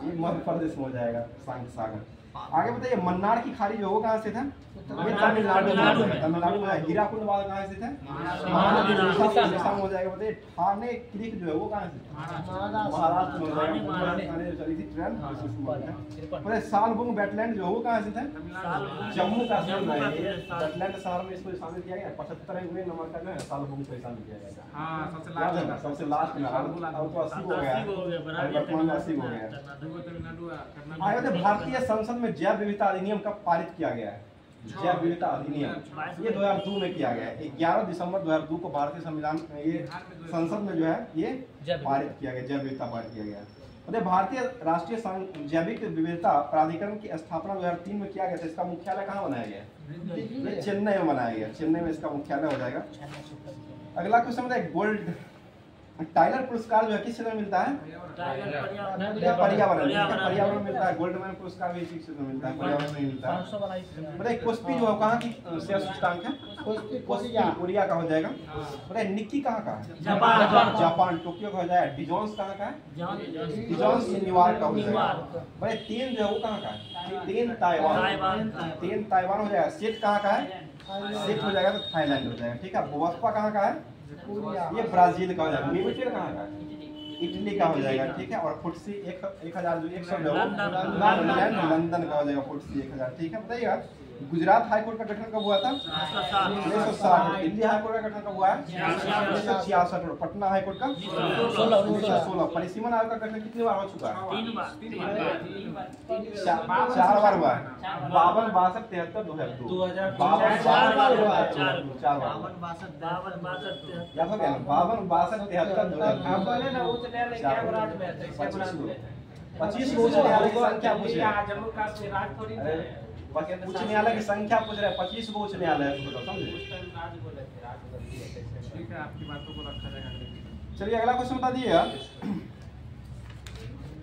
S1: ये मध्य प्रदेश में हो जाएगा शंख सागर। आगे बताइए मन्नार की खाड़ी जो वो कहाँ स्थित है? ये तमिलनाडु में। तमिलनाडु में। हीराकुंड वाला कहाँ स्थित है? उड़ीसा में हो जाएगा। बताइए ठाणे क्रीक जो है वो कहाँ स्थित है? महाराष्ट्र में हो जाएगा। सालबुंग वेटलैंड जो वो कहाँ स्थित है? जम्मू कश्मीर में। वेटलैंड शहर में इसको शामिल किया गया। 75वें नंबर का जो है सालबुंग को शामिल किया गया। सबसे लास्ट में। अब तो 80 हो गया, वर्तमान में 80 हो गया। भारतीय संसद में जैव विविधता अधिनियम कब पारित किया गया है? जैव विविधता अधिनियम ये 2002 में किया गया है। 11 दिसंबर 2002 को भारतीय संविधान ये संसद में जो है ये पारित किया गया, जैव विविधता पारित किया गया। मतलब भारतीय राष्ट्रीय जैविक विविधता प्राधिकरण की स्थापना 2003 में किया गया था। इसका मुख्यालय कहाँ बनाया गया? ये चेन्नई में बनाया गया। चेन्नई में इसका मुख्यालय हो जाएगा। अगला क्वेश्चन बताइए गोल्ड टाइलर पुरस्कार जो है किस क्षेत्र में मिलता है? पर्यावरण मिलता है। गोल्ड मेडल पुरस्कार भी इसी क्षेत्र में मिलता है, पर्यावरण में मिलता है। बताइए कोस्पी जो है कहाँ की शेयर सूचकांक है? कोरिया का हो जाएगा। बताइए निक्की कहाँ का है? जापान टोक्यो का हो जाएगा। डिजोन्स कहाँ का है? डिजोन्स न्यूयॉर्क का हो जाएगा। बताइए तेन जो है वो कहाँ का है? तेन ताइवान हो जाएगा। सेट कहाँ का है? सेट हो जाएगा तो थाईलैंड हो जाएगा, ठीक है। बोस्पा कहाँ का है? ये ब्राजील का हो जाएगा। मीटर कहाँ का? इटली का हो जाएगा, ठीक है। और फुटसी 1100 लंदन का हो जाएगा। फुटसी 1000, ठीक है। बताइएगा गुजरात हाईकोर्ट का गठन कब हुआ था? 1960। दिल्ली हाईकोर्ट का गठन कब हुआ है? 1966। पटना हाईकोर्ट का 1916। परिसीमन आयोग का गठन कितनी बार हो चुका है? 4 बार हुआ है। 52, 62, 73, 2002। 52, 62, 25 उच्च न्यायालय की संख्या पूछ रहे हैं। उच्च न्यायालय की संख्या पूछ रहे हैं। 25 उच्च न्यायालय समझे? ठीक है, आपकी बातों को रखा जाएगा। चलिए अगला क्वेश्चन बता दिएगा।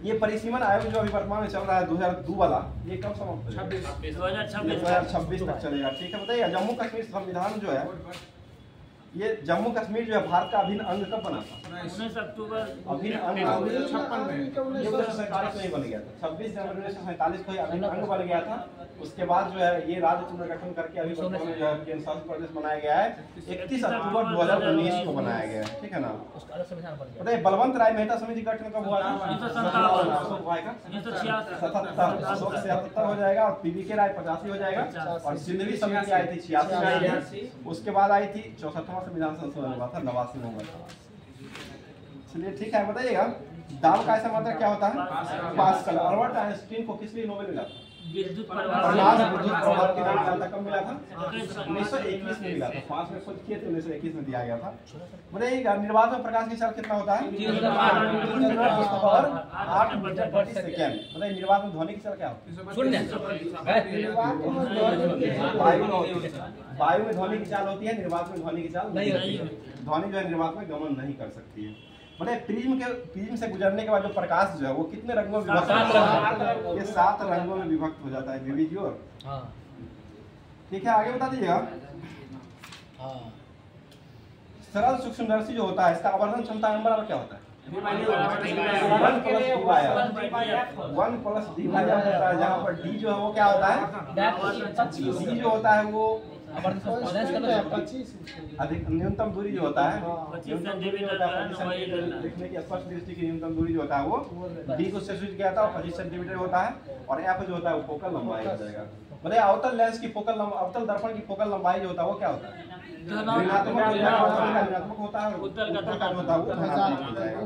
S1: ये परिसीमन आयोग जो अभी वर्तमान में चल रहा है 2002 वाला, ये कब समाप्त? 2026 तक चलेगा, ठीक है। बताइए जम्मू कश्मीर संविधान जो है ये जम्मू कश्मीर जो है भारत का अभिन्न अंग कब बना था? 19 अक्टूबर अभिन्न अंग 1956 में। ये 1947 में ही बन गया था। 26 जनवरी 1947 को अभिन्न अंग बन गया था। उसके बाद जो है ये राज्य पुनर्गठन करके अभी वर्तमान में जो है केंद्र शासित प्रदेश बनाया गया है। 31 अक्टूबर 2019 को बनाया गया है, ठीक है ना। बताइए बलवंत राय मेहता समिति का गठन कब हुआ था? 1977 हो जाएगा। और पीवीके राय 85 हो जाएगा। और सिंधवी समिति आई थी 86 में आई थी। उसके बाद आई थी 64वां संविधान संशोधन हुआ था 89 में हुआ था। चलिए ठीक है। बताइएगा दाब का ऐसा मात्रा क्या होता है? पास्कल। अल्बर्ट आइंस्टीन को किस लिए नोबेल मिला था?
S2: विद्युत
S1: प्रकाश विद्युत प्रभाव के नाम मिला था, कब मिला था? 1921 में मिला था। 5 में खोज किए थे, 1921 में दिया गया था। बताइए निर्वात में प्रकाश की चाल कितना होता है? 8 मीटर प्रति सेकेंड। बताइए निर्वात में ध्वनि की चाल क्या होती है? वायु में ध्वनि की चाल होती है, निर्वात में ध्वनि की चाल नहीं होती है। ध्वनि जो है निर्वात में गमन नहीं कर सकती है। मतलब प्रिज्म से गुजरने के बाद जो प्रकाश जो है वो कितने रंगों में विभक्त होता है? ये 7 रंगों में विभक्त हो जाता है। बेबी जी और ठीक है, आगे बता दीजिएगा। सरल सूक्ष्मदर्शी जो होता है इसका आवर्धन क्षमता m बराबर क्या होता है? 1 + d/f होता है, जहाँ पर d जो है वो क्या होता है? d जो होता है वो अधिक न्यूनतम दूरी जो होता है, देखने की स्पष्ट दृष्टि की न्यूनतम दूरी जो होता है वो d को सब्स्टिट्यूट किया था और 25 सेंटीमीटर होता है। और f जो होता है वो फोकल लंबाई हो जाएगा। मतलब अवतल लेंस की अवतल दर्पण की फोकल लंबाई जो होता है वो क्या होता है? ऋणात्मक होता है, उत्तल का जो होता है वो धनात्मक हो जाएगा।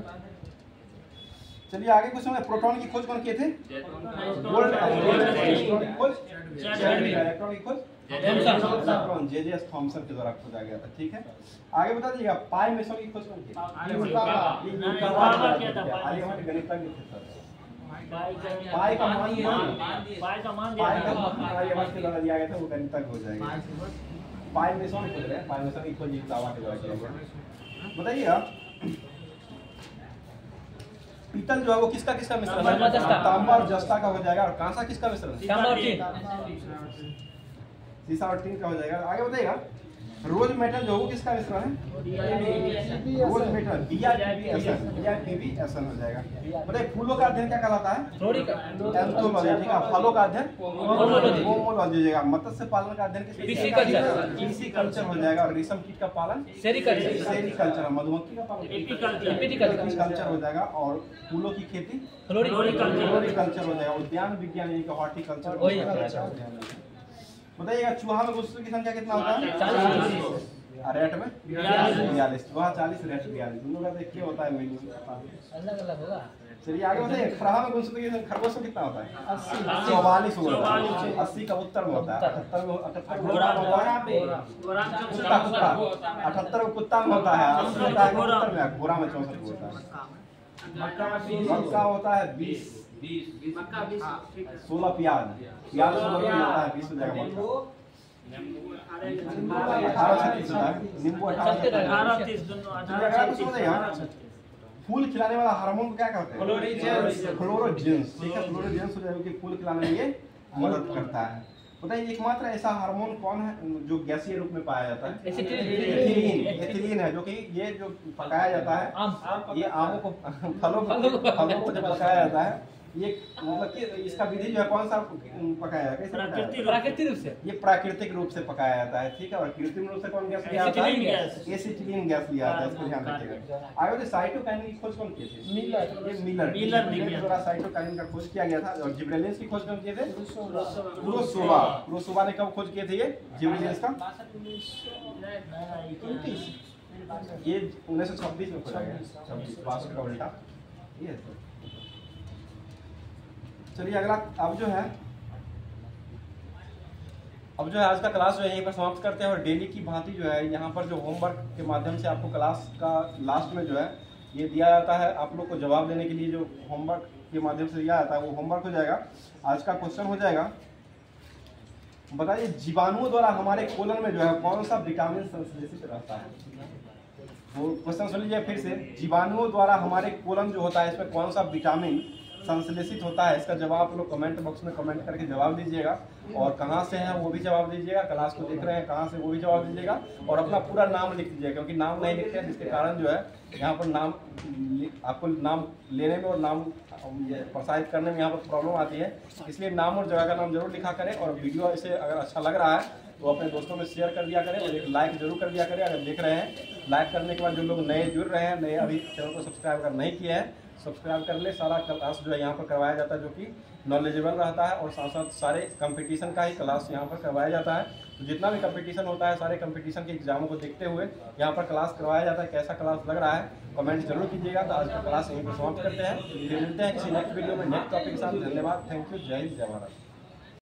S1: चलिए आगे कुछ समय प्रोटॉन की खोज कौन किए थे? इलेक्ट्रॉन की खोज जे.जे. थॉमसन के द्वारा खोजा गया था। ठीक है, आगे बता दीजिएगा पाई मेसन की खोज कौन की? गणितज्ञ थे। पाई का मान के द्वारा दिया गया था, वो गणितज्ञ हो जाएगा। पाई मेसन खोज रहे हैं, पाई मेसन की खोज युक्तावा के द्वारा किया गया। बताइएगा पीतल जो है वो किसका मिश्रण है? तांबा और जस्ता का हो जाएगा। और कांसा किसका मिश्रण है? सीसा और टिन का हो जाएगा। आगे बताइएगा रोज मेटल जो है वो किसका मिश्रण है? रोज मेटल BrPbSn हो जाएगा। बताइए फूलों का अध्ययन क्या कहलाता है? एंथोलॉजी। ठीक है, फलों का अध्ययन होमोलॉजी हो जाएगा। मत्स्य पालन का अध्ययन पिसीकल्चर हो जाएगा। और रेशम कीट का पालन सेरीकल्चर। मधुमक्खी का पालन एपीकल्चर हो जाएगा। और फूलों की खेती फ्लोरिकल्चर हो जाएगा। उद्यान विज्ञान यानी कि हॉर्टिकल्चर। बताइएगा चूहा में गुणसूत्र की संख्या कितना होता है? 40। रेट में 42। चूहा 40, रेट 42। दोनों का देखिए होता है मेन्यू अलग होगा। चलिए आगे बताइए खरहा में गुणसूत्र की खरगोश में कितना होता है? 80। 44 होता है। 80 का उत्तर में होता है। 78 में कुत्ता में होता है। 80 होता है उत्तर में। घोड़ा में 64 होता है। मक्का होता है 20। 16 प्याज 16 होता है। 20 हो जाएगा मक्का। 18-36 होता है। नींबू 18-30। फूल खिलाने वाला हार्मोन को क्या कहते हैं? फ्लोरोजेंस। ठीक है, फ्लोरोजेंस हो जाएगा कि फूल खिलाने में मदद करता है। बताइए एकमात्र ऐसा हार्मोन कौन है जो गैसीय रूप में पाया जाता है? एथिलीन है, जो कि ये जो पकाया जाता है, ये आमों को फलों को जब पकाया जाता है, ये मतलब कि इसका विधि जो है कौन सा पकाया जाता है? प्राकृतिक रूप से। ये प्राकृतिक रूप से पकाया जाता है। ठीक है, और कृत्रिम रूप से कौन गैस लिया जाता है? एसिटिलीन गैस लिया जाता है। इसको ध्यान रखिएगा। आगे साइटोकाइनिन की खोज कौन किए थे? मिलर के द्वारा साइटोकाइनिन का खोज किया गया था। और जिब्रेलिन्स की खोज कौन किए थे? कुरोसावा ने कब खोज किए थे ये जिब्रेलिन्स का? ये 1926 में खोजा गया। 26 वास्को का उल्टा ये। चलिए अगला अब जो है आज का क्लास जो है यहीं पर समाप्त करते हैं। और डेली की भांति जो है यहाँ पर जो होमवर्क के माध्यम से आपको क्लास का लास्ट में जो है ये दिया जाता है, आप लोग को जवाब देने के लिए जो होमवर्क के माध्यम से दिया जाता है वो होमवर्क हो जाएगा। आज का क्वेश्चन हो जाएगा, बताइए जीवाणुओं द्वारा हमारे कोलन में जो है कौन सा विटामिन संश्लेषित रहता है? वो क्वेश्चन सुन लीजिए फिर से। जीवाणुओं द्वारा हमारे कोलन जो होता है इसमें कौन सा विटामिन संश्लेषित होता है? इसका जवाब आप लोग कमेंट बॉक्स में कमेंट करके जवाब दीजिएगा। और कहाँ से है वो भी जवाब दीजिएगा। क्लास को देख रहे हैं कहाँ से वो भी जवाब दीजिएगा। और अपना पूरा नाम लिख दीजिएगा, क्योंकि नाम नहीं लिखते हैं जिसके कारण जो है यहाँ पर नाम आपको नाम लेने में और नाम प्रसारित करने में यहाँ पर प्रॉब्लम आती है। इसलिए नाम और जगह का नाम जरूर लिखा करें। और वीडियो इसे अगर अच्छा लग रहा है तो अपने दोस्तों में शेयर कर दिया करें और एक लाइक जरूर कर दिया करें। अगर देख रहे हैं लाइक करने के बाद जो लोग नए जुड़ रहे हैं, नए अभी चैनल को सब्सक्राइब अगर नहीं किए हैं सब्सक्राइब कर ले। सारा क्लास जो है यहाँ पर करवाया जाता है जो कि नॉलेजेबल रहता है। और साथ साथ सारे कंपटीशन का ही क्लास यहाँ पर करवाया जाता है। तो जितना भी कंपटीशन होता है सारे कंपटीशन के एग्जामों को देखते हुए यहाँ पर क्लास करवाया जाता है। कैसा क्लास लग रहा है कमेंट जरूर कीजिएगा। तो आज का क्लास यहीं पर समाप्त करते हैं। फिर मिलते हैं किसी नेक्स्ट वीडियो में नेक्स्ट टॉपिक के साथ। धन्यवाद, थैंक यू, जय हिंद, जय भारत।